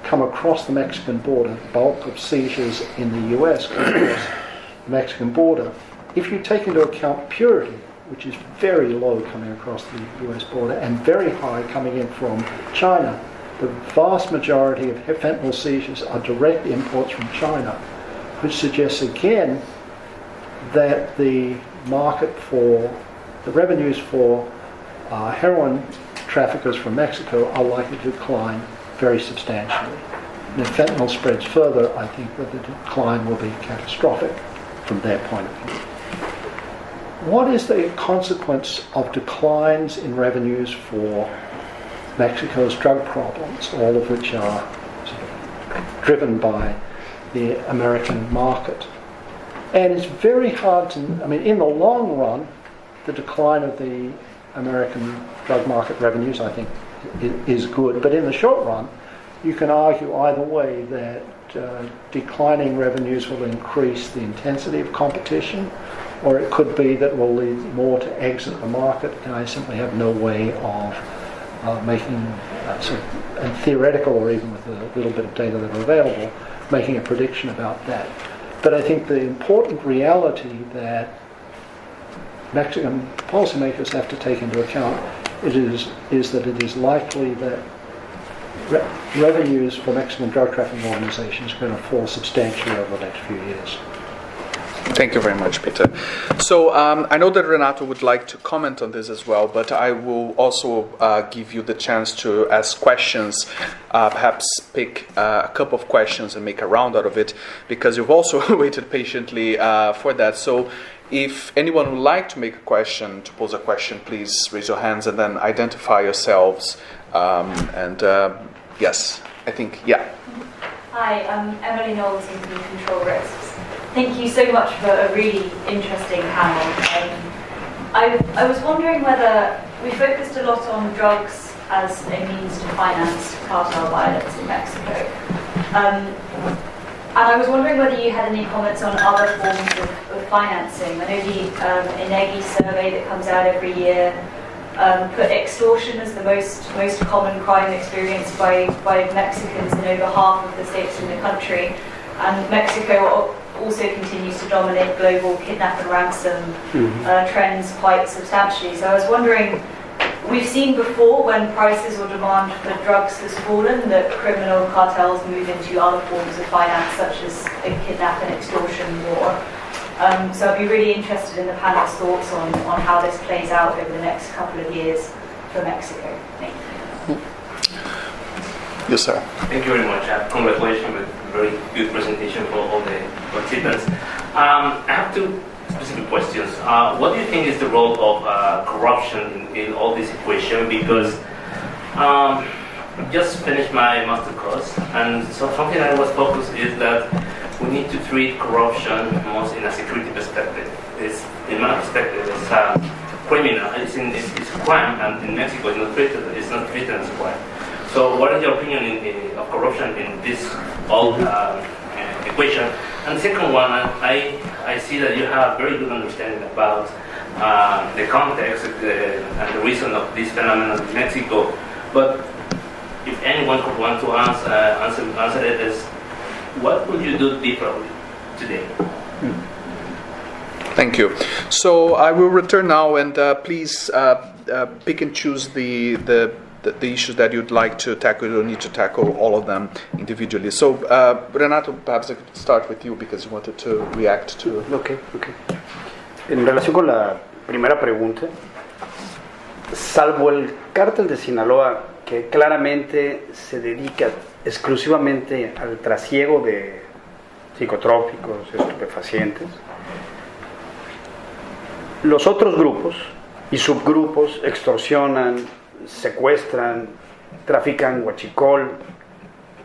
come across the Mexican border, the bulk of seizures in the US come across the Mexican border, if you take into account purity, which is very low coming across the US border and very high coming in from China, the vast majority of fentanyl seizures are direct imports from China, which suggests again that the market for the revenues for heroin traffickers from Mexico are likely to decline very substantially. And if fentanyl spreads further, I think that the decline will be catastrophic from their point of view. What is the consequence of declines in revenues for Mexico's drug problems, all of which are sort of driven by the American market? And it's very hard to, in the long run, the decline of the American drug market revenues, I think, is good. But in the short run, you can argue either way that declining revenues will increase the intensity of competition, or it could be that will lead more to exit the market, and I simply have no way of making, and theoretical or even with a little bit of data that are available, making a prediction about that. But I think the important reality that Mexican policymakers have to take into account is that it is likely that revenues for Mexican drug trafficking organizations are going to fall substantially over the next few years. Thank you very much, Peter. So I know that Renato would like to comment on this as well, but I will also give you the chance to ask questions, perhaps pick a couple of questions and make a round out of it, because you've also waited patiently for that. So if anyone would like to make a question, to pose a question, please raise your hands and then identify yourselves. Yes, I think, yeah. Hi, I'm Emily Knowles from Control Risks. Thank you so much for a really interesting panel. I was wondering whether we focused a lot on drugs as a means to finance cartel violence in Mexico. And I was wondering whether you had any comments on other forms of financing. I know the INEGI survey that comes out every year put extortion as the most common crime experienced by Mexicans in over half of the states in the country. And Mexico also continues to dominate global kidnap and ransom trends quite substantially. So I was wondering, we've seen before when prices or demand for drugs has fallen that criminal cartels move into other forms of finance, such as kidnap and extortion war. So I'd be really interested in the panel's thoughts on how this plays out over the next couple of years for Mexico. Thank you. Yes, sir. Thank you very much. Congratulations with a very good presentation for all the participants. I have two specific questions. What do you think is the role of corruption in all this equation? Because just finished my master course, and so something I was focused is that we need to treat corruption most in a security perspective. It's, in my perspective, it's criminal. It's a crime, and in Mexico, it's not treated as a crime. So, what is your opinion of corruption in this whole equation? And the second one, I see that you have very good understanding about the context and the reason of this phenomenon in Mexico. But if anyone could want to answer it, is what would you do differently today? Thank you. So I will return now, and please pick and choose the issues that you'd like to tackle. You don't need to tackle all of them individually. So Renato, perhaps I could start with you because you wanted to react to. Okay. En relación con la primera pregunta, salvo el cártel de Sinaloa, que claramente se dedica exclusivamente al trasiego de psicotrópicos, estupefacientes, los otros grupos y subgrupos extorsionan, secuestran, trafican huachicol,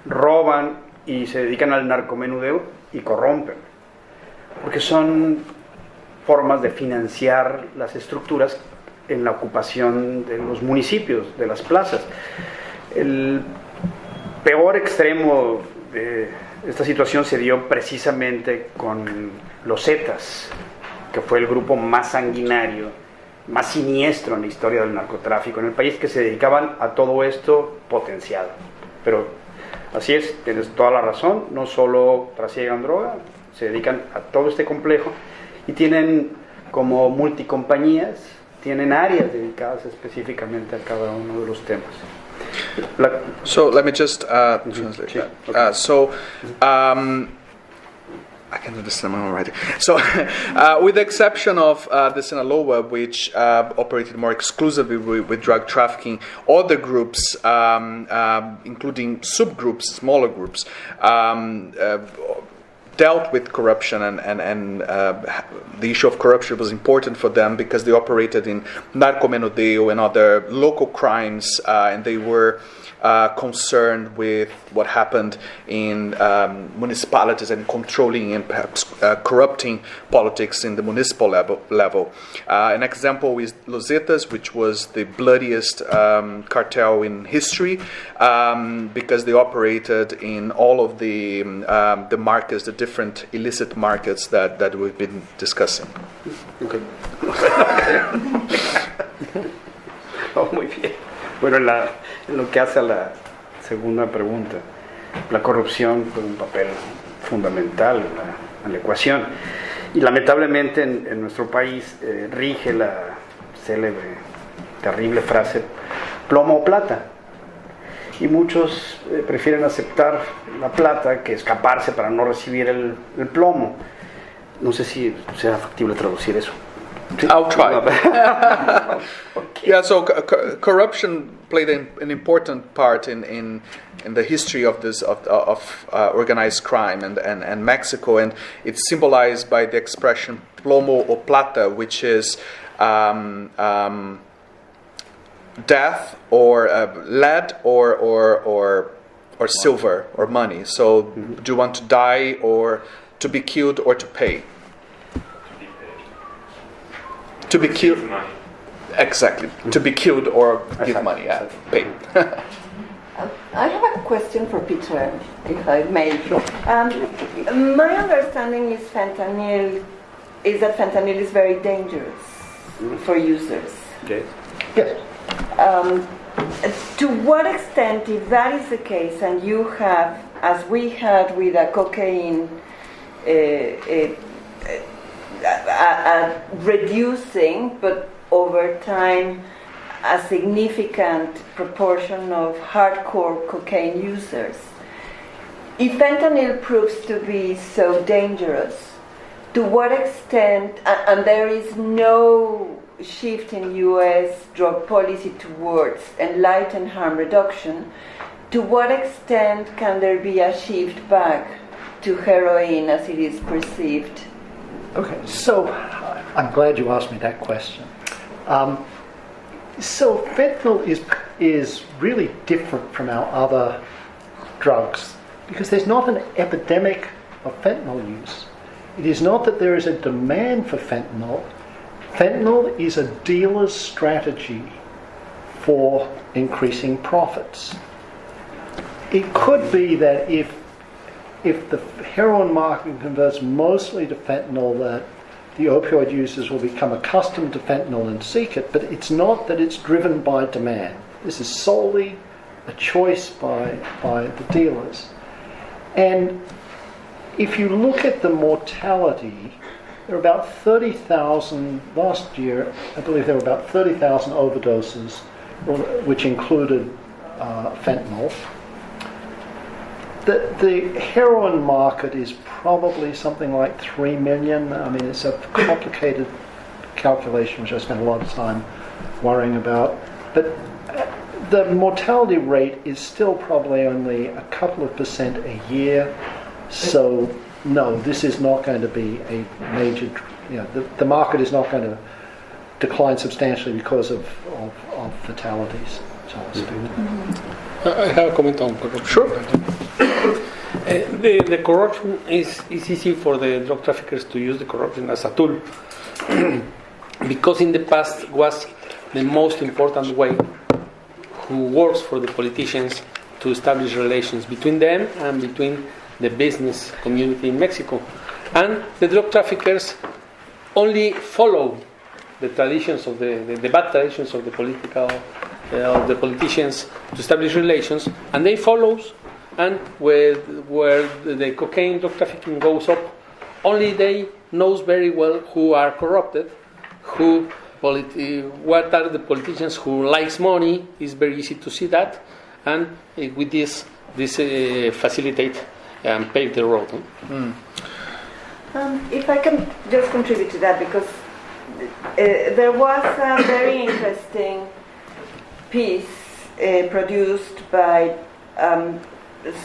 roban y se dedican al narcomenudeo y corrompen, porque son formas de financiar las estructuras en la ocupación de los municipios, de las plazas. El peor extremo de esta situación se dio precisamente con los Zetas, que fue el grupo más sanguinario, más siniestro en la historia del narcotráfico en el país, que se dedicaban a todo esto potenciado. Pero así es, tienes toda la razón, no solo trasiegan droga, se dedican a todo este complejo y tienen como multicompañías, tienen áreas dedicadas específicamente a cada uno de los temas. So let me just translate that. I can understand my own writing. So, with the exception of the Sinaloa, which operated more exclusively with drug trafficking, other groups, including subgroups, smaller groups, dealt with corruption, and the issue of corruption was important for them because they operated in narcomenudeo and other local crimes, and they were concerned with what happened in municipalities and controlling and perhaps corrupting politics in the municipal level. An example is Los Zetas, which was the bloodiest cartel in history because they operated in all of the markets, the different illicit markets that we've been discussing. Okay. Oh, muy bien. Bueno, en lo que hace a la segunda pregunta, la corrupción juega un papel fundamental en la ecuación. Y lamentablemente en nuestro país rige la célebre, terrible frase, plomo o plata. Y muchos prefieren aceptar la plata que escaparse para no recibir el plomo. No sé si sea factible traducir eso. I'll try. Okay. Yeah, so corruption played an important part in the history of this of organized crime and Mexico, and it's symbolized by the expression plomo o plata, which is death or lead or silver or money. So, do you want to die or to be killed or to pay? To be killed. Exactly. To be killed or give money. Yeah, pay. I have a question for Peter, if I may. My understanding is that fentanyl is very dangerous for users. Okay. Yes. To what extent, if that is the case, and you have, as we had with a cocaine, reducing, but over time, a significant proportion of hardcore cocaine users. If fentanyl proves to be so dangerous, to what extent, and there is no shift in U.S. drug policy towards enlightened harm reduction, to what extent can there be a shift back to heroin as it is perceived? Okay, so I'm glad you asked me that question. So fentanyl is really different from our other drugs because there's not an epidemic of fentanyl use. It is not that there is a demand for fentanyl. Fentanyl is a dealer's strategy for increasing profits. It could be that if the heroin market converts mostly to fentanyl, that the opioid users will become accustomed to fentanyl and seek it, but it's not that it's driven by demand. This is solely a choice by the dealers. And if you look at the mortality, there are about 30,000, last year, I believe there were about 30,000 overdoses, which included fentanyl. The heroin market is probably something like 3 million. I mean, it's a complicated calculation, which I spent a lot of time worrying about. But the mortality rate is still probably only a couple of % a year. So, no, this is not going to be a major, the market is not going to decline substantially because of fatalities. So to speak. I have a comment on corruption. Sure. The corruption is easy for the drug traffickers to use the corruption as a tool because in the past was the most important way who works for the politicians to establish relations between them and between the business community in Mexico. And the drug traffickers only follow the traditions of the bad traditions of the politicians to establish relations, and they follow. And where the cocaine drug trafficking goes up, only they knows very well who are corrupted, what are the politicians who likes money. It's very easy to see that, and with this facilitate and pave the road. If I can just contribute to that, because there was a very interesting piece produced by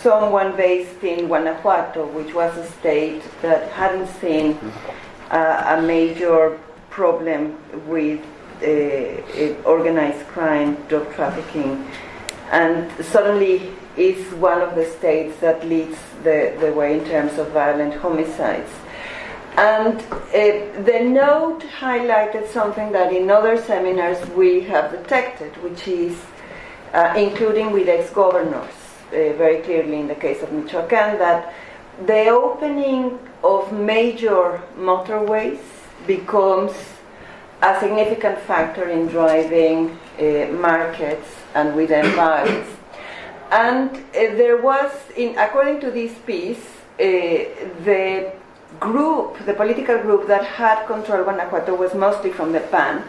someone based in Guanajuato, which was a state that hadn't seen a major problem with organized crime, drug trafficking, and suddenly is one of the states that leads the way in terms of violent homicides. And the note highlighted something that in other seminars we have detected, which is including with ex-governors, very clearly in the case of Michoacán, that the opening of major motorways becomes a significant factor in driving markets and with them violence. And there was, according to this piece, the political group that had control Guanajuato was mostly from the PAN,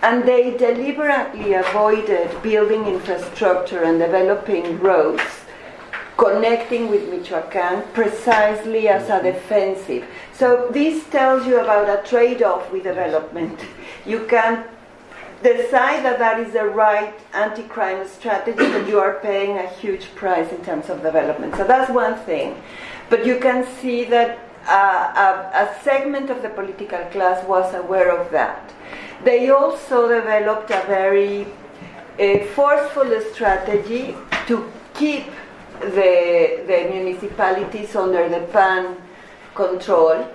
and they deliberately avoided building infrastructure and developing roads connecting with Michoacán precisely as a defensive. So this tells you about a trade-off with development. You can decide that is the right anti-crime strategy, but you are paying a huge price in terms of development. So that's one thing. But you can see that a segment of the political class was aware of that. They also developed a very forceful strategy to keep the municipalities under the PAN control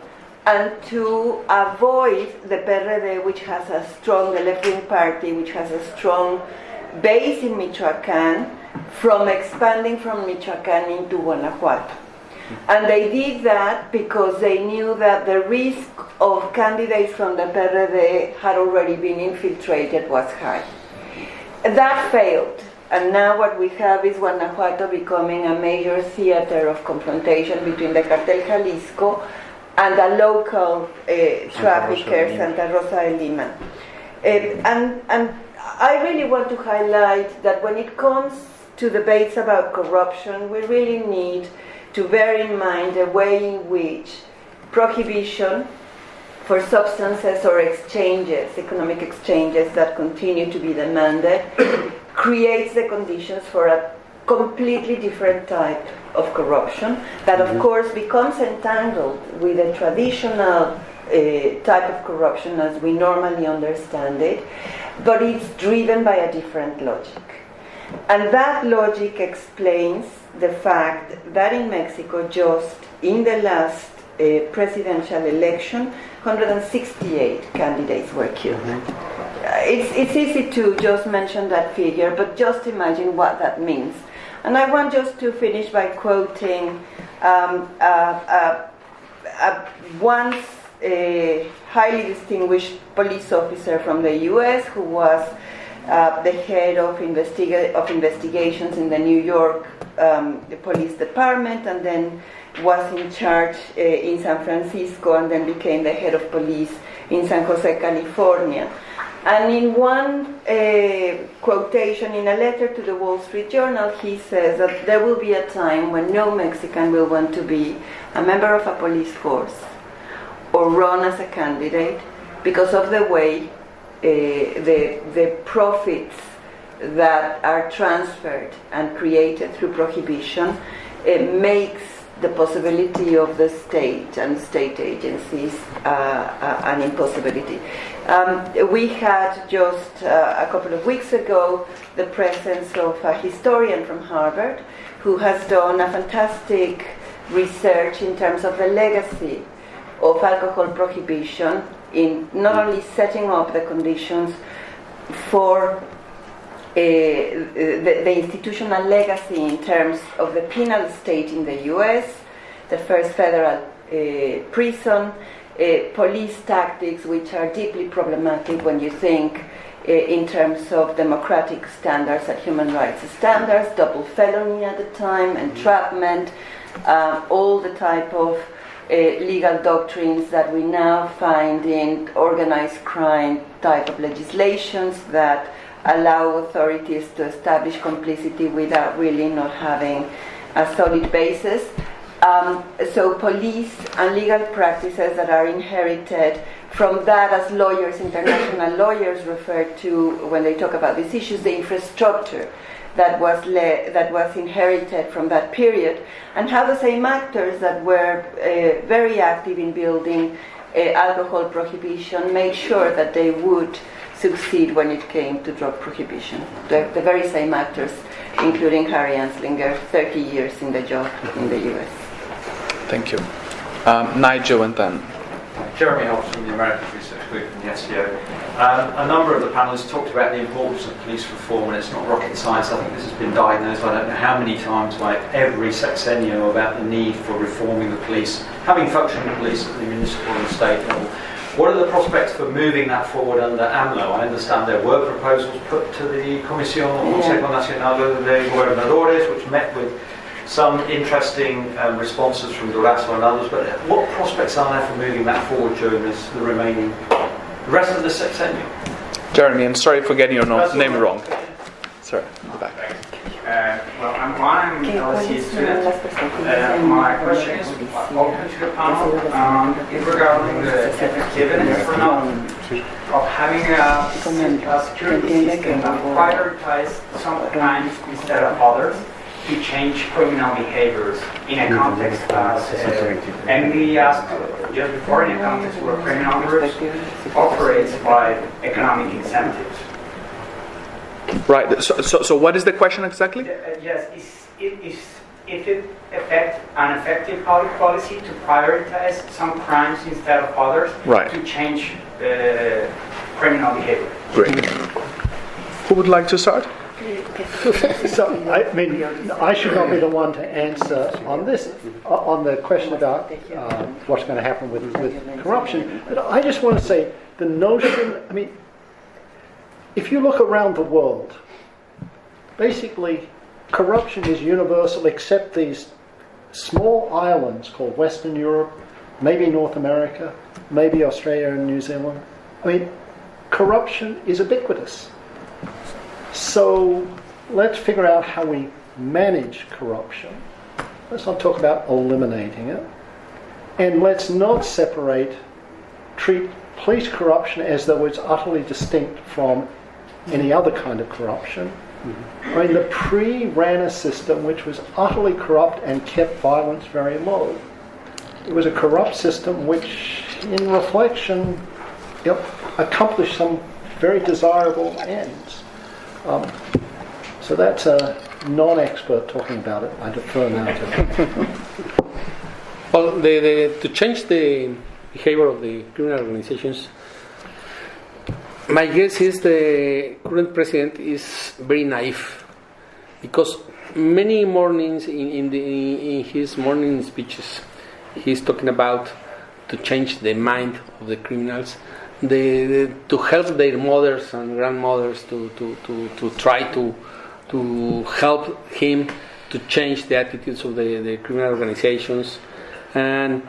and to avoid the PRD, which has a strong, the left-wing party, which has a strong base in Michoacán, from expanding from Michoacán into Guanajuato. And they did that because they knew that the risk of candidates from the PRD had already been infiltrated was high. That failed. And now what we have is Guanajuato becoming a major theater of confrontation between the Cartel Jalisco and the local trafficker, Santa Rosa de Lima. And I really want to highlight that when it comes to debates about corruption, we really need to bear in mind the way in which prohibition for substances or exchanges, economic exchanges that continue to be demanded, creates the conditions for a completely different type of corruption that of course becomes entangled with the traditional type of corruption as we normally understand it, but it's driven by a different logic. And that logic explains the fact that in Mexico, just in the last presidential election, 168 candidates were killed. It's easy to just mention that figure, but just imagine what that means. And I want just to finish by quoting once a highly distinguished police officer from the US who was the head of investigations in the New York Police Department, and then was in charge in San Francisco, and then became the head of police in San Jose, California. And in one quotation in a letter to the Wall Street Journal, he says that there will be a time when no Mexican will want to be a member of a police force or run as a candidate because of the way the profits that are transferred and created through prohibition makes the possibility of the state and state agencies an impossibility. We had just a couple of weeks ago the presence of a historian from Harvard who has done a fantastic research in terms of the legacy of alcohol prohibition in not only setting up the conditions for the institutional legacy in terms of the penal state in the US, the first federal prison, police tactics which are deeply problematic when you think in terms of democratic standards and human rights standards, double felony at the time, entrapment, all the type of legal doctrines that we now find in organized crime type of legislations that allow authorities to establish complicity without really not having a solid basis. So police and legal practices that are inherited from that, as lawyers, international lawyers refer to when they talk about these issues, the infrastructure that was inherited from that period, and how the same actors that were very active in building alcohol prohibition made sure that they would succeed when it came to drug prohibition. The very same actors, including Harry Anslinger, 30 years in the job in the US. Thank you. Nigel and then. Jeremy Hobbs from the American Research Group from the SEO. A number of the panelists talked about the importance of police reform, and it's not rocket science. I think this has been diagnosed, I don't know how many times, by every sexennial about the need for reforming the police, having functioning police at the municipal and state level. What are the prospects for moving that forward under AMLO? I understand there were proposals put to the Comisión o Consejo Nacional de Gobernadores, which met with some interesting responses from Durazo and others, but what prospects are there for moving that forward during the rest of the sexennial? Jeremy, I'm sorry for getting your name wrong. Sorry, in the back. Well, I'm an LSE student. My question is open to the panel regarding the effectiveness or not of having a security system that prioritizes some crimes instead of others to change criminal behaviors in a context as Emily asked just before, in a context where criminal groups operates by economic incentives. Right. So what is the question exactly? Yes. If it affects an effective public policy to prioritize some crimes instead of others, right, to change criminal behavior. Great. Who would like to start? So, I mean, I should not be the one to answer on this, on the question about what's going to happen with corruption. But I just want to say the notion, I mean, if you look around the world, basically corruption is universal except these small islands called Western Europe, maybe North America, maybe Australia and New Zealand. I mean, corruption is ubiquitous. So let's figure out how we manage corruption. Let's not talk about eliminating it. And let's not treat police corruption as though it's utterly distinct from any other kind of corruption. I mean, the PRI ran a system which was utterly corrupt and kept violence very low. It was a corrupt system which in reflection, accomplish some very desirable ends. So that's a non-expert talking about it. I defer now to him. Well, to change the behavior of the criminal organizations, my guess is the current president is very naive, because many mornings in his morning speeches, he's talking about to change the mind of the criminals, to help their mothers and grandmothers to try to help him to change the attitudes of the criminal organizations. And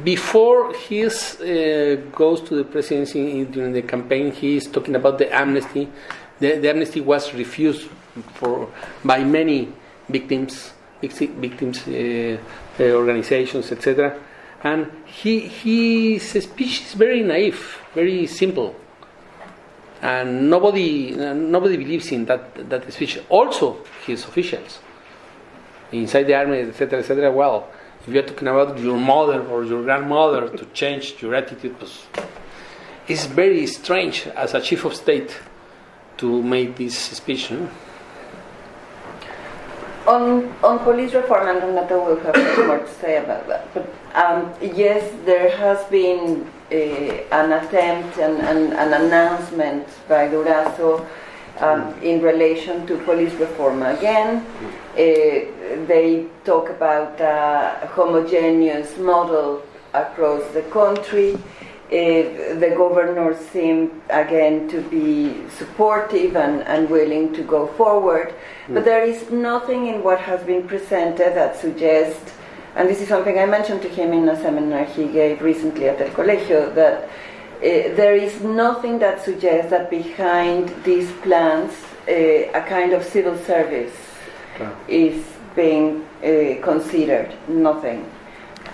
before he goes to the presidency during the campaign, he is talking about the amnesty. The amnesty was refused by many victims, organizations, etc. And his speech is very naive, very simple, and nobody believes in that speech. Also, his officials inside the army, etc., etc. Well, if you're talking about your mother or your grandmother to change your attitude, it's very strange as a chief of state to make this speech. No? On police reform, and Renato will have more to say about that. But yes, there has been an attempt and an announcement by Durazo in relation to police reform. Again, they talk about a homogeneous model across the country. The governors seem again to be supportive and willing to go forward, but there is nothing in what has been presented that suggests, and this is something I mentioned to him in a seminar he gave recently at El Colegio, that there is nothing that suggests that behind these plans a kind of civil service is being considered. Nothing.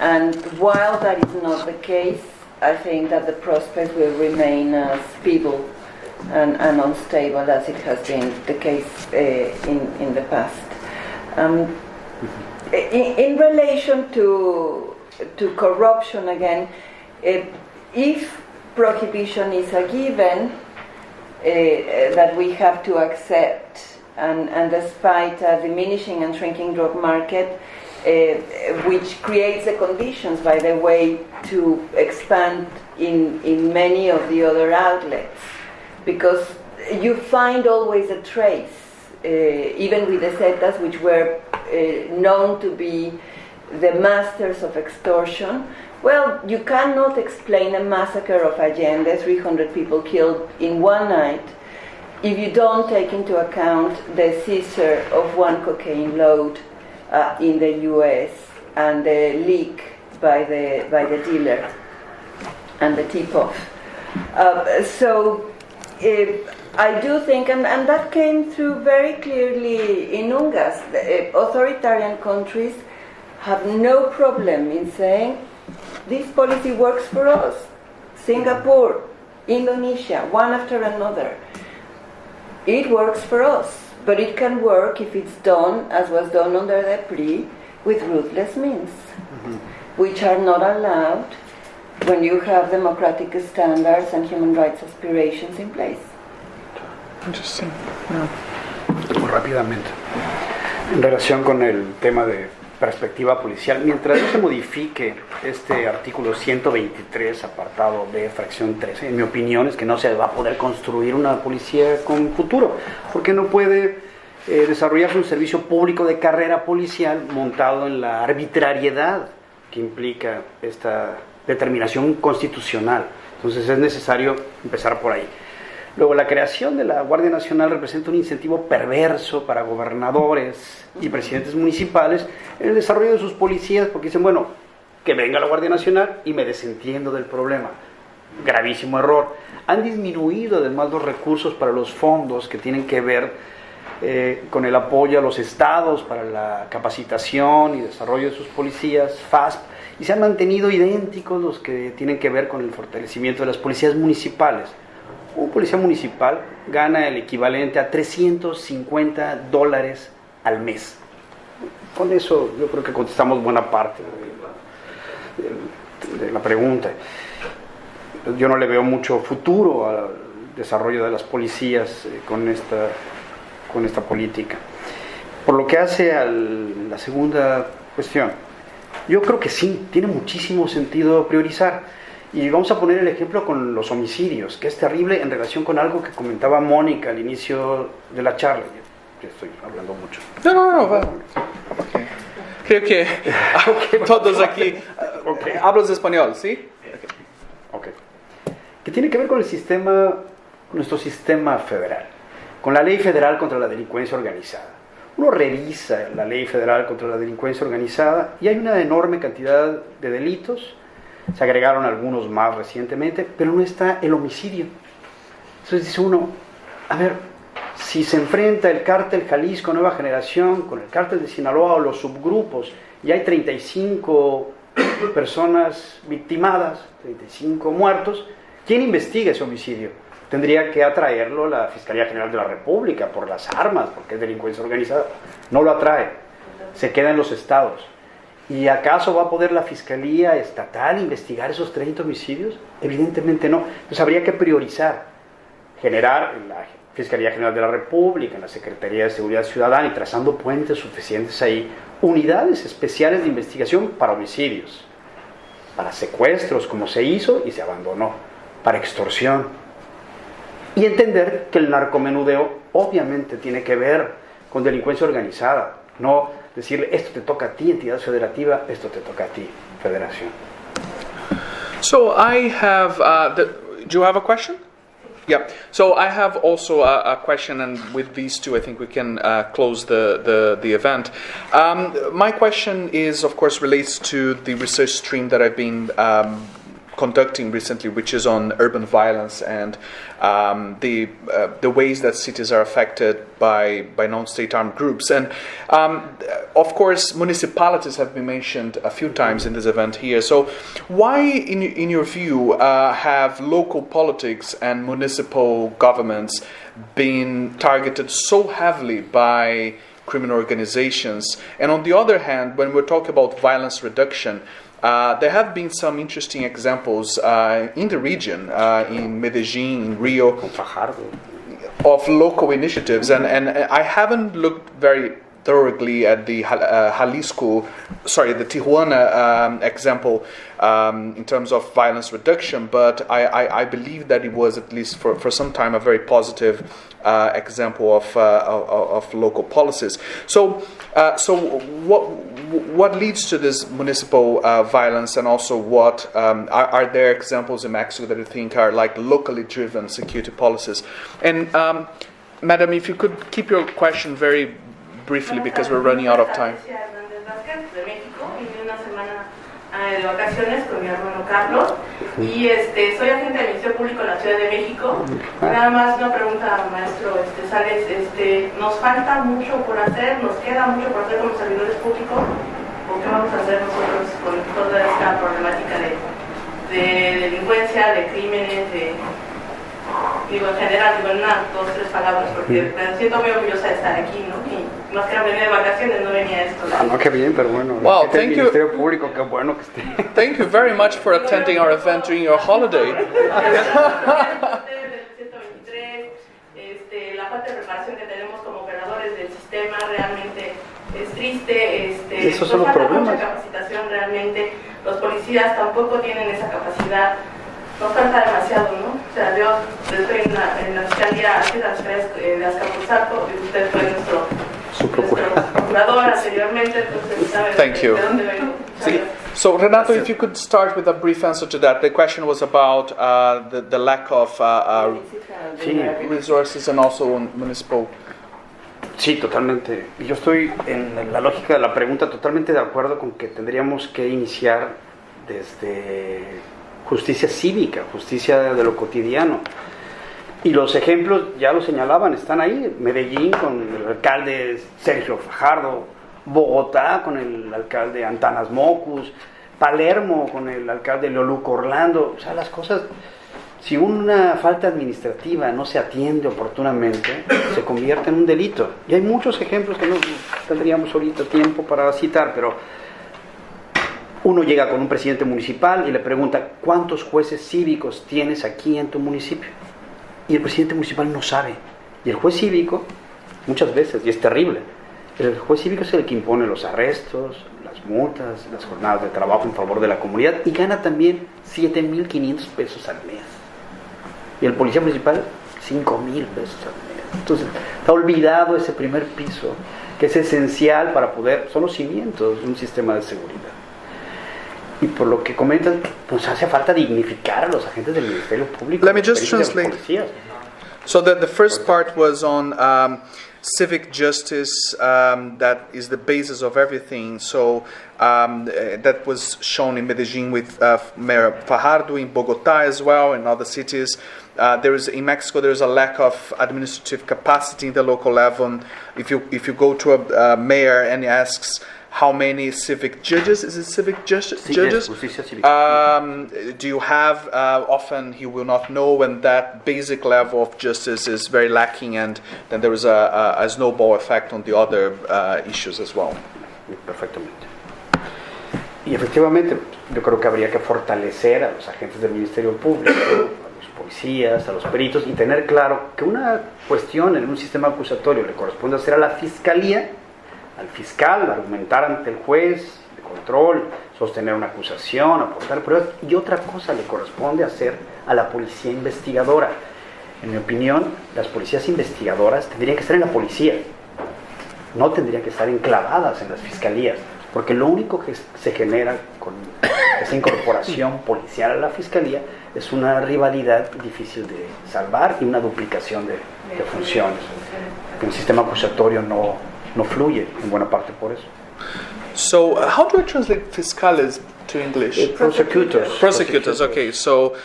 And while that is not the case, I think that the prospect will remain as feeble and unstable as it has been the case in the past. In relation to corruption, again, if prohibition is a given that we have to accept, and despite a diminishing and shrinking drug market, which creates the conditions, by the way, to expand in many of the other outlets, because you find always a trace, even with the Zetas, which were known to be the masters of extortion. Well, you cannot explain a massacre of Allende, 300 people killed in one night, if you don't take into account the seizure of one cocaine load in the U.S. and the leak by the dealer and the tip-off. So I do think, and that came through very clearly in UNGAS, authoritarian countries have no problem in saying this policy works for us. Singapore, Indonesia, one after another. It works for us. But it can work if it's done, as was done under the PRI, with ruthless means, which are not allowed when you have democratic standards and human rights aspirations in place. Interesting. Muy rápidamente, en relación con el tema de perspectiva policial, mientras no se modifique este artículo 123, apartado B, fracción 13, en mi opinión es que no se va a poder construir una policía con futuro, porque no puede desarrollarse un servicio público de carrera policial montado en la arbitrariedad que implica esta determinación constitucional. Entonces es necesario empezar por ahí. Luego, la creación de la Guardia Nacional representa un incentivo perverso para gobernadores y presidentes municipales en el desarrollo de sus policías, porque dicen, bueno, que venga la Guardia Nacional y me desentiendo del problema. Gravísimo error. Han disminuido además los recursos para los fondos que tienen que ver con el apoyo a los estados para la capacitación y desarrollo de sus policías, FASP, y se han mantenido idénticos los que tienen que ver con el fortalecimiento de las policías municipales. Un policía municipal gana el equivalente a $350 al mes. Con eso yo creo que contestamos buena parte de la pregunta. Yo no le veo mucho futuro al desarrollo de las policías con esta política. Por lo que hace a la segunda cuestión, yo creo que sí, tiene muchísimo sentido priorizar. Y vamos a poner el ejemplo con los homicidios, que es terrible en relación con algo que comentaba Mónica al inicio de la charla. Ya estoy hablando mucho. No. Creo que todos aquí hablas español, ¿sí? Ok. Que tiene que ver con el sistema, con nuestro sistema federal, con la ley federal contra la delincuencia organizada. Uno revisa la ley federal contra la delincuencia organizada y hay una enorme cantidad de delitos. Se agregaron algunos más recientemente, pero no está el homicidio. Entonces dice uno, a ver, si se enfrenta el cártel Jalisco Nueva Generación con el cártel de Sinaloa o los subgrupos y hay 35 personas victimadas, 35 muertos, ¿quién investiga ese homicidio? Tendría que atraerlo la Fiscalía General de la República por las armas, porque es delincuencia organizada. No lo atrae, se queda en los estados. ¿Y acaso va a poder la Fiscalía Estatal investigar esos 30 homicidios? Evidentemente no. Entonces habría que priorizar, generar en la Fiscalía General de la República, en la Secretaría de Seguridad Ciudadana y trazando puentes suficientes ahí, unidades especiales de investigación para homicidios, para secuestros, como se hizo y se abandonó, para extorsión. Y entender que el narcomenudeo obviamente tiene que ver con delincuencia organizada, no decirle, esto te toca a ti, entidad federativa, esto te toca a ti, federación. So I have, do you have a question? Yeah. So I have also a question, and with these two, I think we can close the event. My question is, of course, relates to the research stream that I've been conducting recently, which is on urban violence and the ways that cities are affected by non-state armed groups. And of course, municipalities have been mentioned a few times in this event here. So why, in your view, have local politics and municipal governments been targeted so heavily by criminal organizations? And on the other hand, when we're talking about violence reduction, there have been some interesting examples in the region, in Medellin, in Rio, of local initiatives. And I haven't looked very thoroughly at the the Tijuana example in terms of violence reduction, but I believe that it was, at least for some time, a very positive example of local policies. So what leads to this municipal violence, and also what are there examples in Mexico that you think are like locally driven security policies? And Madam, if you could keep your question very briefly, because we're running out of time. De vacaciones con mi hermano Carlos y soy agente de Ministerio Público en la Ciudad de México. Nada más una pregunta, maestro Sales, nos falta mucho por hacer, nos queda mucho por hacer como servidores públicos, o qué vamos a hacer nosotros con toda esta problemática de delincuencia, de crímenes, en general, en dos, tres palabras, porque me siento muy orgullosa de estar aquí, ¿no? Y más que no venía de vacaciones, no venía esto. No, qué bien, pero bueno. Wow, thank you. Ministerio Público, qué bueno que esté. Thank you very much for attending our event during your holiday. La falta de preparación que tenemos como operadores del sistema realmente es triste. Esos son los problemas. Mucha capacitación realmente. Los policías tampoco tienen esa capacidad. Nos falta demasiado, ¿no? O sea, yo estoy en la Fiscalía de Azcapotzalco y usted fue nuestro procurador anteriormente, entonces sabe de dónde vengo. So Renato, if you could start with a brief answer to that. The question was about the lack of resources and also municipal. Sí, totalmente. Yo estoy en la lógica de la pregunta totalmente de acuerdo con que tendríamos que iniciar desde justicia cívica, justicia de lo cotidiano. Y los ejemplos, ya lo señalaban, están ahí. Medellín con el alcalde Sergio Fajardo, Bogotá con el alcalde Antanas Mocus, Palermo con el alcalde Leoluco Orlando. O sea, las cosas, si una falta administrativa no se atiende oportunamente, se convierte en un delito. Y hay muchos ejemplos que no tendríamos ahorita tiempo para citar, pero Uno llega con un presidente municipal y le pregunta, ¿cuántos jueces cívicos tienes aquí en tu municipio? Y el presidente municipal no sabe. Y el juez cívico, muchas veces, y es terrible, el juez cívico es el que impone los arrestos, las multas, las jornadas de trabajo en favor de la comunidad y gana también 7,500 pesos al mes. Y el policía municipal, 5,000 pesos al mes. Entonces, está olvidado ese primer piso, que es esencial para poder, son los cimientos de un sistema de seguridad. Y por lo que comentan, pues hace falta dignificar a los agentes del Ministerio Público. Let me just translate. So the first part was on civic justice, that is the basis of everything. So that was shown in Medellin with Mayor Fajardo, in Bogotá as well, and other cities. In Mexico, there is a lack of administrative capacity in the local level. If you go to a mayor and he asks how many civic judges, is it civic judges? Yes, do you have? Often he will not know, and that basic level of justice is very lacking, and then there is a snowball effect on the other issues as well. Perfectamente. Y efectivamente, yo creo que habría que fortalecer a los agentes del Ministerio Público, a los policías, a los peritos, y tener claro que una cuestión en un sistema acusatorio le corresponde hacer a la Fiscalía, al fiscal, argumentar ante el juez de control, sostener una acusación, aportar pruebas, y otra cosa le corresponde hacer a la policía investigadora. En mi opinión, las policías investigadoras tendrían que estar en la policía, no tendrían que estar enclavadas en las fiscalías, porque lo único que se genera con esa incorporación policial a la fiscalía es una rivalidad difícil de salvar y una duplicación de funciones. Un sistema acusatorio no fluye en buena parte por eso. So, how do I translate fiscales to English? Prosecutors. Prosecutors. Okay. So,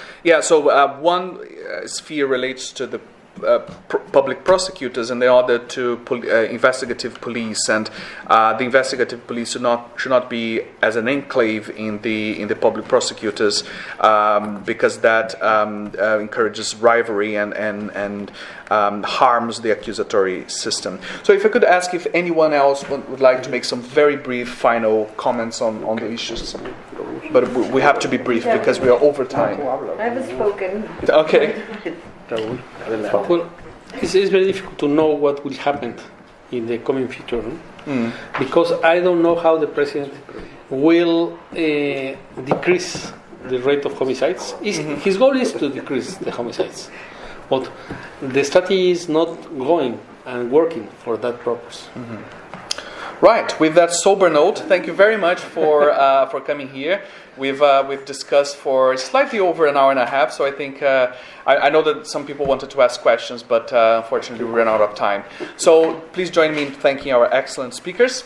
one sphere relates to the public prosecutors, and the other to investigative police. And the investigative police should not be as an enclave in the public prosecutors, because that encourages rivalry and harms the accusatory system. So, if I could ask if anyone else would like to make some very brief final comments on the issues, but we have to be brief because we are over time. I haven't spoken. Okay. Well, it's very difficult to know what will happen in the coming future, because I don't know how the president will decrease the rate of homicides. His goal is to decrease the homicides, but the strategy is not going and working for that purpose. Right. With that sober note, thank you very much for coming here. We've discussed for slightly over an hour and a half, so I think I know that some people wanted to ask questions, but unfortunately we ran out of time. So please join me in thanking our excellent speakers.